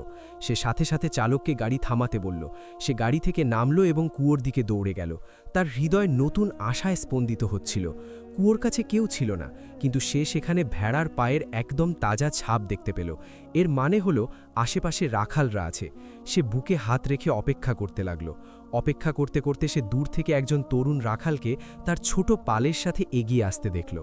[SPEAKER 2] সে সাথে সাথে চালককে গাড়ি থামাতে বলল। সে গাড়ি থেকে নামল এবং কুয়োর দিকে দৌড়ে গেল। তার হৃদয় নতুন আশায় স্পন্দিত হচ্ছিল। কুয়োর কাছে কেউ ছিল না, কিন্তু সে সেখানে ভেড়ার পায়ের একদম তাজা ছাপ দেখতে পেল। এর মানে হলো আশেপাশে রাখালরা আছে। সে বুকে হাত রেখে অপেক্ষা করতে লাগল। অপেক্ষা করতে করতে সে দূর থেকে একজন তরুণ রাখালকে তার ছোট পালের সাথে এগিয়ে আসতে দেখল।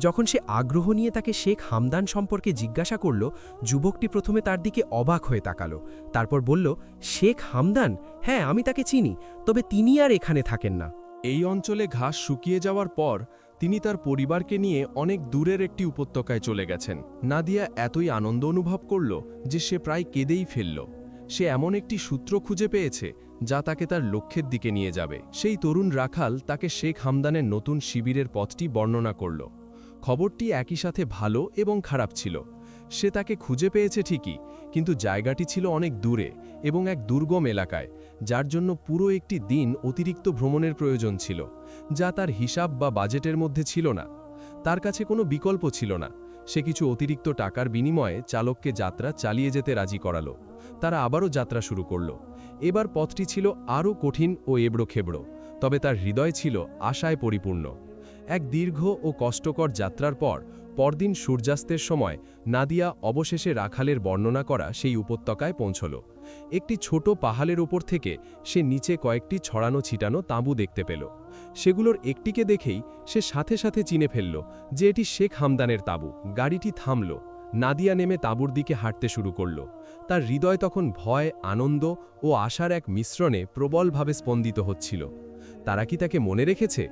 [SPEAKER 2] যখন সে আগ্রহ নিয়ে তাকে শেখ হামদান সম্পর্কে জিজ্ঞাসা করল, যুবকটি প্রথমে তার দিকে অবাক হয়ে তাকালো। তারপর বলল, শেখ হামদান? হ্যাঁ, আমি তাকে চিনি, তবে তিনি আর এখানে থাকেন না।
[SPEAKER 7] এই অঞ্চলে ঘাস শুকিয়ে যাওয়ার পর তিনি তার পরিবারকে নিয়ে অনেক দূরের একটি উপত্যকায় চলে গেছেন। নাদিয়া এতই আনন্দ অনুভব করল যে সে প্রায় কেঁদেই ফেলল। সে এমন একটি সূত্র খুঁজে পেয়েছে যা তাকে তার লক্ষ্যের দিকে নিয়ে যাবে। সেই তরুণ রাখাল তাকে শেখ হামদানের নতুন শিবিরের পথটি বর্ণনা করল। খবরটি একই সাথে ভালো এবং খারাপ ছিল। সে তাকে খুঁজে পেয়েছে ঠিকই, কিন্তু জায়গাটি ছিল অনেক দূরে এবং এক দুর্গম এলাকায়, যার জন্য পুরো একটি দিন অতিরিক্ত ভ্রমণের প্রয়োজন ছিল, যা তার হিসাব বা বাজেটের মধ্যে ছিল না। তার কাছে কোনো বিকল্প ছিল না। সে কিছু অতিরিক্ত টাকার বিনিময়ে চালককে যাত্রা চালিয়ে যেতে রাজি করালো। তারা আবারও যাত্রা শুরু করল। এবার পথটি ছিল আরও কঠিন ও এবড়োখেবড়ো, তবে তার হৃদয় ছিল আশায় পরিপূর্ণ। এক দীর্ঘ ও কষ্টকর যাত্রার পর পরদিন সূর্যাস্তের সময় নাদিয়া অবশেষে রাখালের বর্ণনা করা সেই উপত্যকায় পৌঁছল। একটি ছোট পাহাড়ের ওপর থেকে সে নিচে কয়েকটি ছড়ানো ছিটানো তাঁবু দেখতে পেল। সেগুলোর একটিকে দেখেই সে সাথে সাথে চিনে ফেলল যে এটি শেখ হামদানের তাঁবু। গাড়িটি থামল। নাদিয়া নেমে তাঁবুর দিকে হাঁটতে শুরু করল। তার হৃদয় তখন ভয়, আনন্দ ও আশার এক মিশ্রণে প্রবলভাবে স্পন্দিত হচ্ছিল। তারা কি তাকে মনে রেখেছে?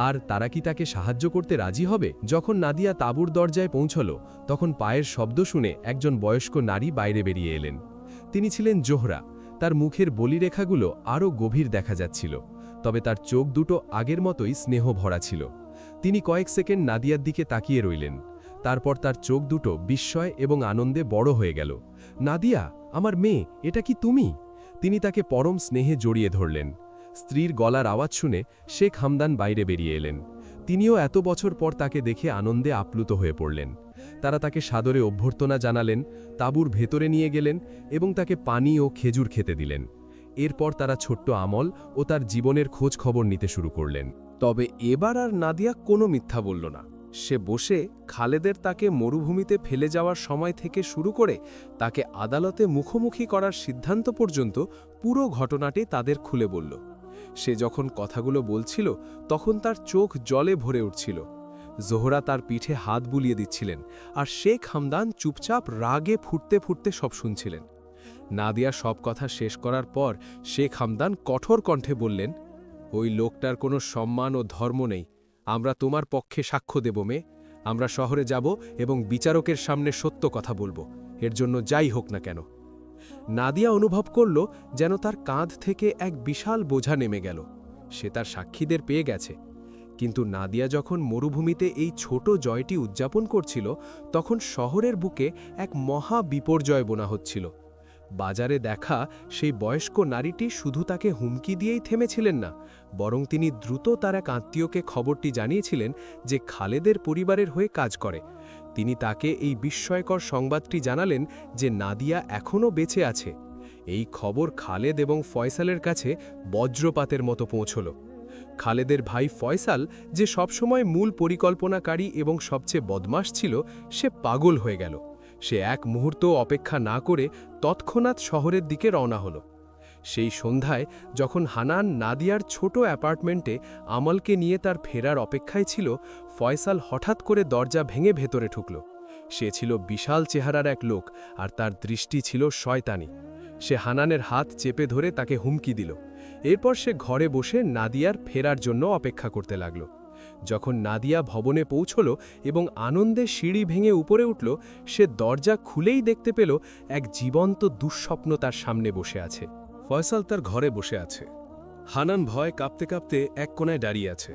[SPEAKER 7] আর তারা কি তাকে সাহায্য করতে রাজি হবে? যখন নাদিয়া তাঁবুর দরজায় পৌঁছল, তখন পায়ের শব্দ শুনে একজন বয়স্ক নারী বাইরে বেরিয়ে এলেন। তিনি ছিলেন জোহরা। তার মুখের বলিরেখাগুলো আরও গভীর দেখা যাচ্ছিল, তবে তার চোখ দুটো আগের মতোই স্নেহ ভরা ছিল। তিনি কয়েক সেকেন্ড নাদিয়ার দিকে তাকিয়ে রইলেন। তারপর তার চোখ দুটো বিস্ময় এবং আনন্দে বড় হয়ে গেল। নাদিয়া, আমার মেয়ে, এটা কি তুমি? তিনি তাকে পরম স্নেহে জড়িয়ে ধরলেন। স্ত্রীর গলার আওয়াজ শুনে শেখ হামদান বাইরে বেরিয়ে এলেন। তিনিও এত বছর পর তাকে দেখে আনন্দে আপ্লুত হয়ে পড়লেন। তারা তাকে সাদরে অভ্যর্থনা জানালেন, তাঁবুর ভেতরে নিয়ে গেলেন এবং তাকে পানি ও খেজুর খেতে দিলেন। এরপর তারা ছোট্ট আমল ও তার জীবনের খোঁজ খবর নিতে শুরু করলেন।
[SPEAKER 3] তবে এবার আর নাদিয়া কোনো মিথ্যা বলল না। সে বসে খালেদের তাকে মরুভূমিতে ফেলে যাওয়ার সময় থেকে শুরু করে তাকে আদালতে মুখোমুখি করার সিদ্ধান্ত পর্যন্ত পুরো ঘটনাটি তাদের খুলে বলল। সে যখন কথাগুলো বলছিল, তখন তার চোখ জলে ভরে উঠছিল।
[SPEAKER 4] জোহরা তার পিঠে হাত বুলিয়ে দিচ্ছিলেন, আর শেখ হামদান চুপচাপ রাগে ফুটতে ফুটতে সব শুনছিলেন। নাদিয়া সব কথা শেষ করার পর শেখ হামদান কঠোর কণ্ঠে বললেন, ওই লোকটার কোনো সম্মান ও ধর্ম নেই। আমরা তোমার পক্ষে সাক্ষ্য দেব মেয়ে। আমরা শহরে যাব এবং বিচারকের সামনে সত্য কথা বলবো, এর জন্য যাই হোক না কেন। নাদিয়া অনুভব করল যেন তার কাঁধ থেকে এক বিশাল বোঝা নেমে গেল। সে তার সাক্ষীদের পেয়ে গেছে। কিন্তু নাদিয়া যখন মরুভূমিতে এই ছোট জয়টি উদযাপন করছিল, তখন শহরের বুকে এক মহা বিপর্যয় বোনা হচ্ছিল। বাজারে দেখা সেই বয়স্ক নারীটি শুধু তাকে হুমকি দিয়েই থেমেছিলেন না, বরং তিনি দ্রুত তার এক আত্মীয়কে খবরটি জানিয়েছিলেন যে খালেদের পরিবারের হয়ে কাজ করে। তিনি তাকে এই বিস্ময়কর সংবাদটি জানালেন যে নাদিয়া এখনও বেঁচে আছে। এই খবর খালেদ এবং ফয়সালের কাছে বজ্রপাতের মতো পৌঁছল। খালেদের ভাই ফয়সাল, যে সবসময় মূল পরিকল্পনাকারী এবং সবচেয়ে বদমাশ ছিল, সে পাগল হয়ে গেল। সে এক মুহূর্ত অপেক্ষা না করে তৎক্ষণাৎ শহরের দিকে রওনা হল। সেই সন্ধ্যায় যখন হানান নাদিয়ার ছোট অ্যাপার্টমেন্টে আমলকে নিয়ে তার ফেরার অপেক্ষায় ছিল, ফয়সাল হঠাৎ করে দরজা ভেঙে ভেতরে ঢুকল। সে ছিল বিশাল চেহারার এক লোক, আর তার দৃষ্টি ছিল শয়তানি। সে হানানের হাত চেপে ধরে তাকে হুমকি দিল। এরপর সে ঘরে বসে নাদিয়ার ফেরার জন্য অপেক্ষা করতে লাগল। যখন নাদিয়া ভবনে পৌঁছল এবং আনন্দে সিঁড়ি ভেঙে উপরে উঠল, সে দরজা খুলেই দেখতে পেল এক জীবন্ত দুঃস্বপ্ন তার সামনে বসে আছে।
[SPEAKER 8] ফয়সাল তার ঘরে বসে আছে। হানান ভয় কাঁপতে কাঁপতে এক কোণায় দাঁড়িয়ে আছে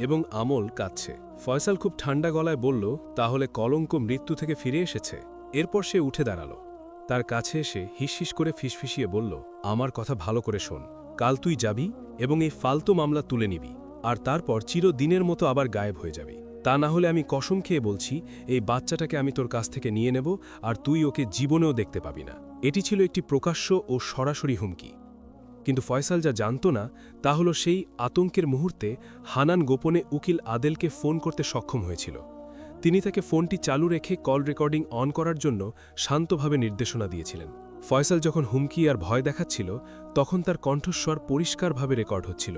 [SPEAKER 8] এবং আমল কাঁদছে। ফয়সাল খুব ঠান্ডা গলায় বলল, তাহলে কলঙ্ক মৃত্যু থেকে ফিরে এসেছে। এরপর সে উঠে দাঁড়াল। তার কাছে এসে হিসহিস করে ফিসফিসিয়ে বলল, আমার কথা ভালো করে শোন। কাল তুই যাবি এবং এই ফালতু মামলা তুলে নিবি, আর তারপর চিরদিনের মতো আবার গায়েব হয়ে যাবি। তা না হলে আমি কসম খেয়ে বলছি, এই বাচ্চাটাকে আমি তোর কাছ থেকে নিয়ে নেব, আর তুই ওকে জীবনেও দেখতে পাবি না। এটি ছিল একটি প্রকাশ্য ও সরাসরি হুমকি। কিন্তু ফয়সাল যা জানত না তা হল সেই আতঙ্কের মুহূর্তে হানান গোপনে উকিল আদেলকে ফোন করতে সক্ষম হয়েছিল। তিনি তাকে ফোনটি চালু রেখে কল রেকর্ডিং অন করার জন্য শান্তভাবে নির্দেশনা দিয়েছিলেন। ফয়সাল যখন হুমকি আর ভয় দেখাচ্ছিল, তখন তার কণ্ঠস্বর পরিষ্কারভাবে রেকর্ড হচ্ছিল।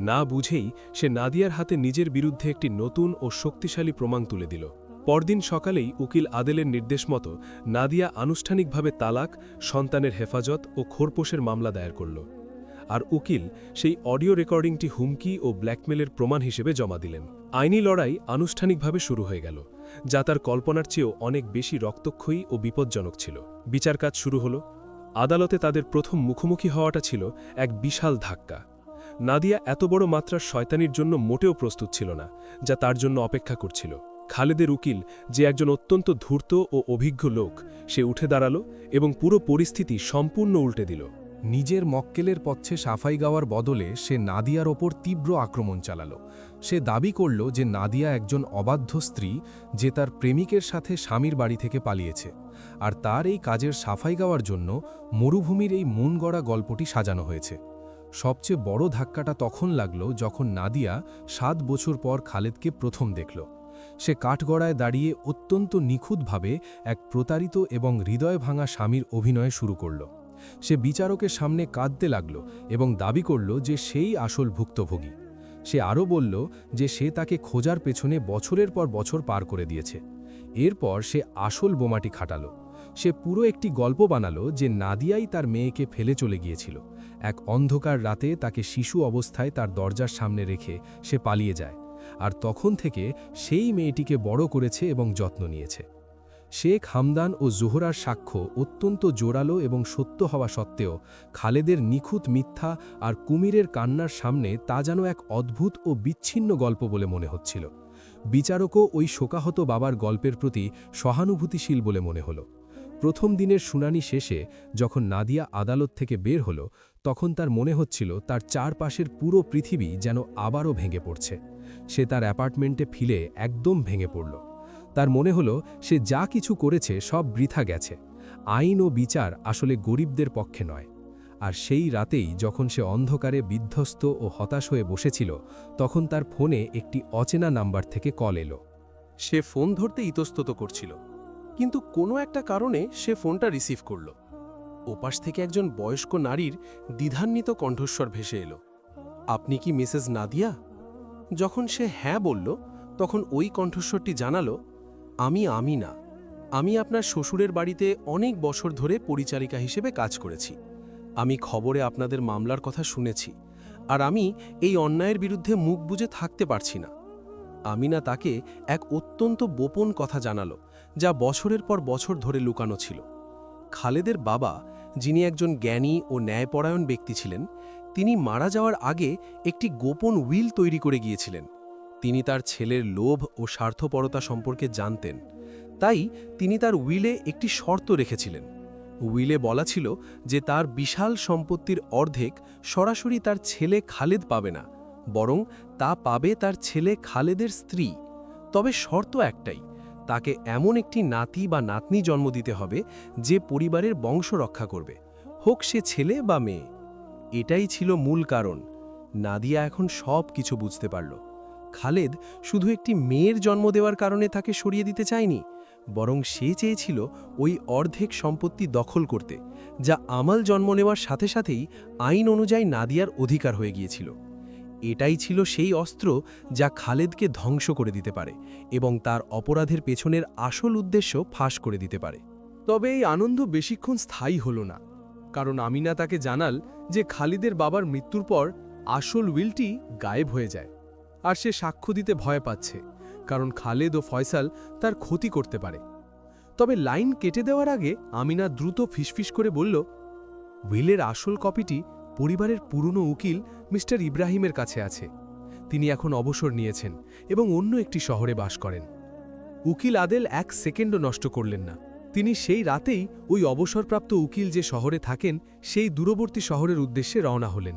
[SPEAKER 8] না বুঝেই সে নাদিয়ার হাতে নিজের বিরুদ্ধে একটি নতুন ও শক্তিশালী প্রমাণ তুলে দিল। পরদিন সকালেই উকিল আদেলের নির্দেশ মতো নাদিয়া আনুষ্ঠানিকভাবে তালাক, সন্তানের হেফাজত ও খোরপোশের মামলা দায়ের করল। আর উকিল সেই অডিও রেকর্ডিংটি হুমকি ও ব্ল্যাকমেলের প্রমাণ হিসেবে জমা দিলেন। আইনি লড়াই আনুষ্ঠানিকভাবে শুরু হয়ে গেল, যা তার কল্পনার চেয়েও অনেক বেশি রক্তক্ষয়ী ও বিপজ্জনক ছিল। বিচার কাজ শুরু হল। আদালতে তাদের প্রথম মুখোমুখি হওয়াটা ছিল এক বিশাল ধাক্কা। নাদিয়া এত বড় মাত্রার শয়তানির জন্য মোটেও প্রস্তুত ছিল না, যা তার জন্য অপেক্ষা করছিল। খালেদের উকিল, যে একজন অত্যন্ত ধূর্ত ও অভিজ্ঞ লোক, সে উঠে দাঁড়াল এবং পুরো পরিস্থিতি সম্পূর্ণ উল্টে দিল। নিজের মক্কেলের পক্ষে সাফাই গাওয়ার বদলে সে নাদিয়ার ওপর তীব্র আক্রমণ চালাল। সে দাবি করল যে নাদিয়া একজন অবাধ্য স্ত্রী, যে তার প্রেমিকের সাথে স্বামীর বাড়ি থেকে পালিয়েছে, আর তার এই কাজের সাফাই গাওয়ার জন্য মরুভূমির এই মন গড়া গল্পটি সাজানো হয়েছে। সবচেয়ে বড় ধাক্কাটা তখন লাগল যখন নাদিয়া 7 বছর পর খালেদকে প্রথম দেখল। সে কাঠগড়ায় দাঁড়িয়ে অত্যন্ত নিখুঁতভাবে এক প্রতারিত এবং হৃদয় ভাঙা স্বামীর অভিনয় শুরু করল। সে বিচারকের সামনে কাঁদতে লাগল এবং দাবি করল যে সেই আসল ভুক্তভোগী। সে আরও বলল যে সে তাকে খোঁজার পেছনে বছরের পর বছর পার করে দিয়েছে। এরপর সে আসল বোমাটি খাটাল। সে পুরো একটি গল্প বানালো যে নাদিয়াই তার মেয়েকে ফেলে চলে গিয়েছিল। এক অন্ধকার রাতে তাকে শিশু অবস্থায় তার দরজার সামনে রেখে সে পালিয়ে যায়, আর তখন থেকে সেই মেয়েটিকে বড় করেছে এবং যত্ন নিয়েছে। শেখ হামদান ও জোহরার সাক্ষ্য অত্যন্ত জোরালো এবং সত্য হওয়া সত্ত্বেও খালেদের নিখুঁত মিথ্যা আর কুমিরের কান্নার সামনে তা যেন এক অদ্ভুত ও বিচ্ছিন্ন গল্প বলে মনে হচ্ছিল। বিচারকও ওই শোকাহত বাবার গল্পের প্রতি সহানুভূতিশীল বলে মনে হল। প্রথম দিনের শুনানি শেষে যখন নাদিয়া আদালত থেকে বের হল, তখন তার মনে হচ্ছিল তার চারপাশের পুরো পৃথিবী যেন আবারও ভেঙে পড়ছে। সে তার অ্যাপার্টমেন্টে ফিরে একদম ভেঙে পড়ল। তার মনে হলো সে যা কিছু করেছে সব বৃথা গেছে। আইন ও বিচার আসলে গরিবদের পক্ষে নয়। আর সেই রাতেই যখন সে অন্ধকারে বিধ্বস্ত ও হতাশ হয়ে বসেছিল, তখন তার ফোনে একটি অচেনা নাম্বার থেকে কল এলো।
[SPEAKER 1] সে ফোন ধরতে ইতস্তত করছিল, কিন্তু কোনো একটা কারণে সে ফোনটা রিসিভ করল। ওপাশ থেকে একজন বয়স্ক নারীর দ্বিধান্বিত কণ্ঠস্বর ভেসে এলো। আপনি কি মিসেস নাদিয়া? যখন সে হ্যাঁ বলল,
[SPEAKER 2] তখন ওই কণ্ঠস্বরটি জানালো, আমি না। আমি আপনার শ্বশুরের বাড়িতে অনেক বছর ধরে পরিচারিকা হিসেবে কাজ করেছি। আমি খবরে আপনাদের মামলার কথা শুনেছি, আর আমি এই অন্যায়ের বিরুদ্ধে মুখ বুজে থাকতে পারছি না। আমিনা তাকে এক অত্যন্ত গোপন কথা জানালো, যা বছরের পর বছর ধরে লুকানো ছিল। খালেদের বাবা, যিনি একজন জ্ঞানী ও ন্যায়পরায়ণ ব্যক্তি ছিলেন, তিনি মারা যাওয়ার আগে একটি গোপন উইল তৈরি করে গিয়েছিলেন। তিনি তার ছেলের লোভ ও স্বার্থপরতা সম্পর্কে জানতেন, তাই তিনি তার উইলে একটি শর্ত রেখেছিলেন। উইলে বলা ছিল যে তার বিশাল সম্পত্তির অর্ধেক সরাসরি তার ছেলে খালেদ পাবে না, বরং তা পাবে তার ছেলে খালেদের স্ত্রী। তবে শর্ত একটাই, তাকে এমন একটি নাতি বা নাতনি জন্ম দিতে হবে যে পরিবারের বংশ রক্ষা করবে, হোক সে ছেলে বা মেয়ে। এটাই ছিল মূল কারণ। নাদিয়া এখন সব কিছু বুঝতে পারল। খালেদ শুধু একটি মেয়ের জন্ম দেওয়ার কারণে তাকে সরিয়ে দিতে চায়নি, বরং সে চেয়েছিল ওই অর্ধেক সম্পত্তি দখল করতে, যা আমাল জন্ম নেওয়ার সাথে সাথেই আইন অনুযায়ী নাদিয়ার অধিকার হয়ে গিয়েছিল। এটাই ছিল সেই অস্ত্র যা খালেদকে ধ্বংস করে দিতে পারে এবং তার অপরাধের পেছনের আসল উদ্দেশ্য ফাঁস করে দিতে পারে।
[SPEAKER 3] তবে এই আনন্দ বেশিক্ষণ স্থায়ী হল না, কারণ আমিনা তাকে জানাল যে খালিদের বাবার মৃত্যুর পর আসল উইলটি গায়েব হয়ে যায়, আর সে সাক্ষ্য দিতে ভয় পাচ্ছে, কারণ খালেদ ও ফয়সাল তার ক্ষতি করতে পারে। তবে লাইন কেটে দেওয়ার আগে আমিনা দ্রুত ফিসফিস করে বলল, উইলের আসল কপিটি পরিবারের পুরনো উকিল মিস্টার ইব্রাহিমের কাছে আছে। তিনি এখন অবসর নিয়েছেন এবং অন্য একটি শহরে বাস করেন। উকিল আদেল এক সেকেন্ডও নষ্ট করলেন না। তিনি সেই রাতেই ওই অবসরপ্রাপ্ত উকিল যে শহরে থাকেন সেই দূরবর্তী শহরের উদ্দেশ্যে রওনা হলেন।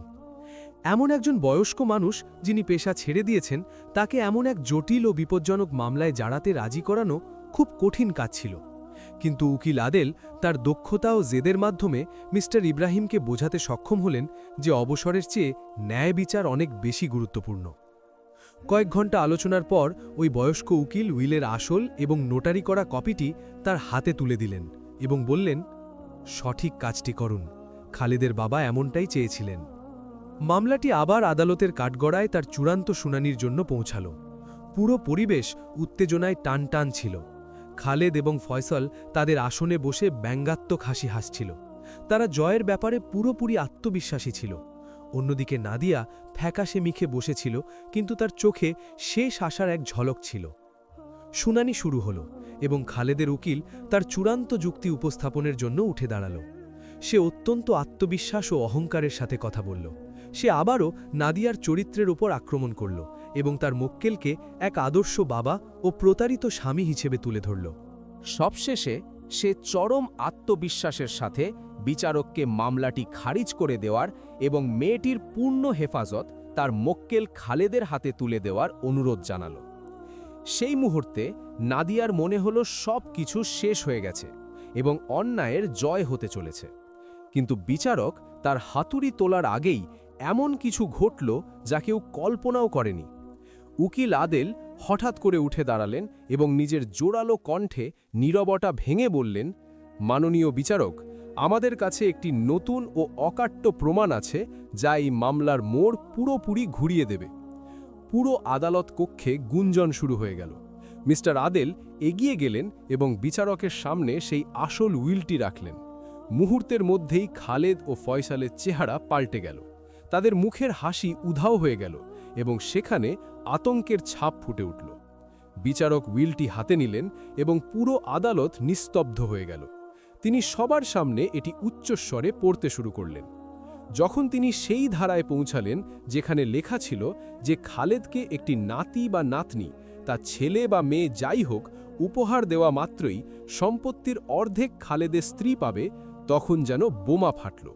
[SPEAKER 3] এমন একজন বয়স্ক মানুষ যিনি পেশা ছেড়ে দিয়েছেন, তাকে এমন এক জটিল ও বিপজ্জনক মামলায় জড়াতে রাজি করানো খুব কঠিন কাজ ছিল। কিন্তু উকিল আদেল তার দক্ষতা ও জেদের মাধ্যমে মিস্টার ইব্রাহিমকে বোঝাতে সক্ষম হলেন যে অবসরের চেয়ে ন্যায় বিচার অনেক বেশি গুরুত্বপূর্ণ। কয়েক ঘন্টা আলোচনার পর ওই বয়স্ক উকিল উইলের আসল এবং নোটারি করা কপিটি তার হাতে তুলে দিলেন এবং বললেন, সঠিক কাজটি করুন, খালিদের বাবা এমনটাই চেয়েছিলেন। মামলাটি আবার আদালতের কাঠগড়ায় তার চূড়ান্ত শুনানির জন্য পৌঁছাল। পুরো পরিবেশ উত্তেজনায় টান টান ছিল। খালেদ এবং ফয়সল তাদের আসনে বসে ব্যঙ্গাত্মক হাসি হাসছিল। তারা জয়ের ব্যাপারে পুরোপুরি আত্মবিশ্বাসী ছিল। অন্যদিকে নাদিয়া ফ্যাকাশে মিখে বসেছিল, কিন্তু তার চোখে শেষ আশার এক ঝলক ছিল। শুনানি শুরু হল এবং খালেদের উকিল তার চূড়ান্ত যুক্তি উপস্থাপনের জন্য উঠে দাঁড়াল। সে অত্যন্ত আত্মবিশ্বাস ও অহংকারের সাথে কথা বলল। সে আবারও নাদিয়ার চরিত্রের উপর আক্রমণ করল এবং তার মক্কেলকে এক আদর্শ বাবা ও প্রতারিত স্বামী হিসেবে তুলে ধরল।
[SPEAKER 4] সবশেষে সে চরম আত্মবিশ্বাসের সাথে বিচারককে মামলাটি খারিজ করে দেওয়ার এবং মেয়েটির পূর্ণ হেফাজত তার মক্কেল খালেদের হাতে তুলে দেওয়ার অনুরোধ জানাল। সেই মুহূর্তে নাদিয়ার মনে হলো সব কিছু শেষ হয়ে গেছে এবং অন্যায়ের জয় হতে চলেছে। কিন্তু বিচারক তার হাতুড়ি তোলার আগেই এমন কিছু ঘটল যা কেউ কল্পনাও করেনি। উকিল আদেল হঠাৎ করে উঠে দাঁড়ালেন এবং নিজের জোরালো কণ্ঠে নীরবতা ভেঙে বললেন, মাননীয় বিচারক, আমাদের কাছে একটি নতুন ও অকাট্য প্রমাণ আছে যা এই মামলার মোড় পুরোপুরি ঘুরিয়ে দেবে। পুরো আদালত কক্ষে গুঞ্জন শুরু হয়ে গেল। মিস্টার আদেল এগিয়ে গেলেন এবং বিচারকের সামনে সেই আসল উইলটি রাখলেন। মুহূর্তের মধ্যেই খালেদ ও ফয়সালের চেহারা পাল্টে গেল। তাদের মুখের হাসি উধাও হয়ে গেল এবং সেখানে আতঙ্কের ছাপ ফুটে উঠল। বিচারক উইলটি হাতে নিলেন এবং পুরো আদালত নিস্তব্ধ হয়ে গেল। তিনি সবার সামনে এটি উচ্চস্বরে পড়তে শুরু করলেন। যখন তিনি সেই ধারায় পৌঁছালেন যেখানে লেখা ছিল যে খালেদকে একটি নাতি বা নাতনি, তা ছেলে বা মেয়ে যাই হোক, উপহার দেওয়া মাত্রই সম্পত্তির অর্ধেক খালেদের স্ত্রী পাবে, তখন যেন বোমা ফাটল।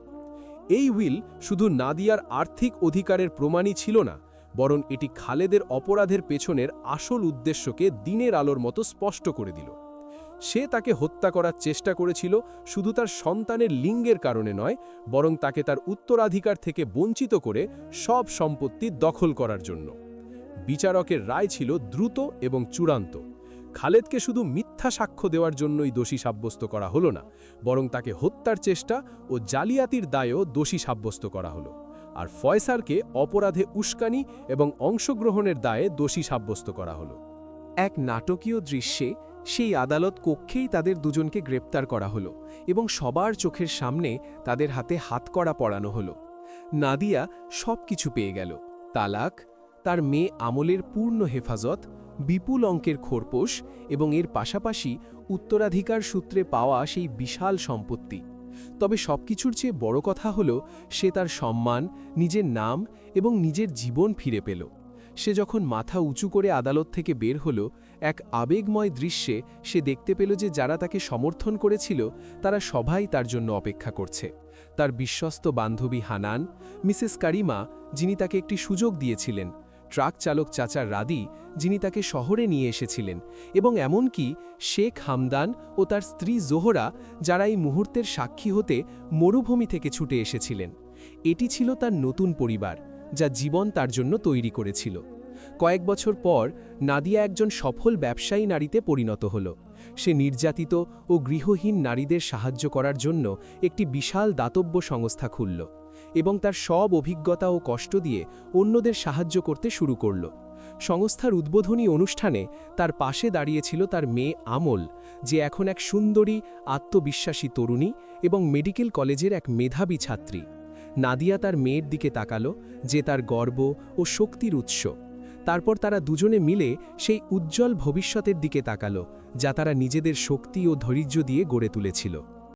[SPEAKER 4] এই উইল শুধু নাদিয়ার আর্থিক অধিকারের প্রমাণই ছিল না, বরং এটি খালেদের অপরাধের পেছনের আসল উদ্দেশ্যকে দিনের আলোর মতো স্পষ্ট করে দিল। সে তাকে হত্যা করার চেষ্টা করেছিল শুধু তার সন্তানের লিঙ্গের কারণে নয়, বরং তাকে তার উত্তরাধিকার থেকে বঞ্চিত করে সব সম্পত্তি দখল করার জন্য। বিচারকের রায় ছিল দ্রুত এবং চূড়ান্ত। খালেদকে শুধু মিথ্যা সাক্ষ্য দেওয়ার জন্যই দোষী সাব্যস্ত করা হলো না, বরং তাকে হত্যার চেষ্টা ও জালিয়াতির দায়েও দোষী সাব্যস্ত করা হলো। আর ফয়সালকে অপরাধে উস্কানি এবং অংশগ্রহণের দায়ে দোষী সাব্যস্ত করা হলো।
[SPEAKER 5] এক নাটকীয় দৃশ্যে সেই আদালত কক্ষেই তাদের দুজনকে গ্রেপ্তার করা হলো এবং সবার চোখের সামনে তাদের হাতে হাতকড়া পরানো হলো। নাদিয়া সব কিছু পেয়ে গেল, তালাক, তার মেয়ে আমলের পূর্ণ হেফাজত, বিপুল অঙ্কের খোরপোশ এবং এর পাশাপাশি উত্তরাধিকার সূত্রে পাওয়া সেই বিশাল সম্পত্তি। তবে সবকিছুর চেয়ে বড় কথা হল সে তার সম্মান, নিজের নাম এবং নিজের জীবন ফিরে পেল। সে যখন মাথা উঁচু করে আদালত থেকে বের হল, এক আবেগময় দৃশ্যে সে দেখতে পেল যে যারা তাকে সমর্থন করেছিল তারা সবাই তার জন্য অপেক্ষা করছে। তার বিশ্বস্ত বান্ধবী হানান, মিসেস কারিমা যিনি তাকে একটি সুযোগ দিয়েছিলেন, ট্রাক চালক চাচা রাদি যিনি তাকে শহরে নিয়ে এসেছিলেন, এবং এমনকি শেখ হামদান ও তার স্ত্রী জোহরা যারা এই মুহূর্তের সাক্ষী হতে মরুভূমি থেকে ছুটে এসেছিলেন। এটি ছিল তার নতুন পরিবার, যা জীবন তার জন্য তৈরি করেছিল। কয়েক বছর পর নাদিয়া একজন সফল ব্যবসায়ী নারীতে পরিণত হল। সে নির্যাতিত ও গৃহহীন নারীদের সাহায্য করার জন্য একটি বিশাল দাতব্য সংস্থা খুলল এবং তার সব অভিজ্ঞতা ও কষ্ট দিয়ে অন্যদের সাহায্য করতে শুরু করল। সংস্থার উদ্বোধনী অনুষ্ঠানে তার পাশে দাঁড়িয়েছিল তার মেয়ে আমল, যে এখন এক সুন্দরী, আত্মবিশ্বাসী তরুণী এবং মেডিকেল কলেজের এক মেধাবী ছাত্রী। নাদিয়া তার মেয়ের দিকে তাকালো, যে তার গর্ব ও শক্তির উৎস। তারপর তারা দুজনে মিলে সেই উজ্জ্বল ভবিষ্যতের দিকে তাকালো, যা তারা নিজেদের শক্তি ও ধৈর্য দিয়ে গড়ে তুলেছিল।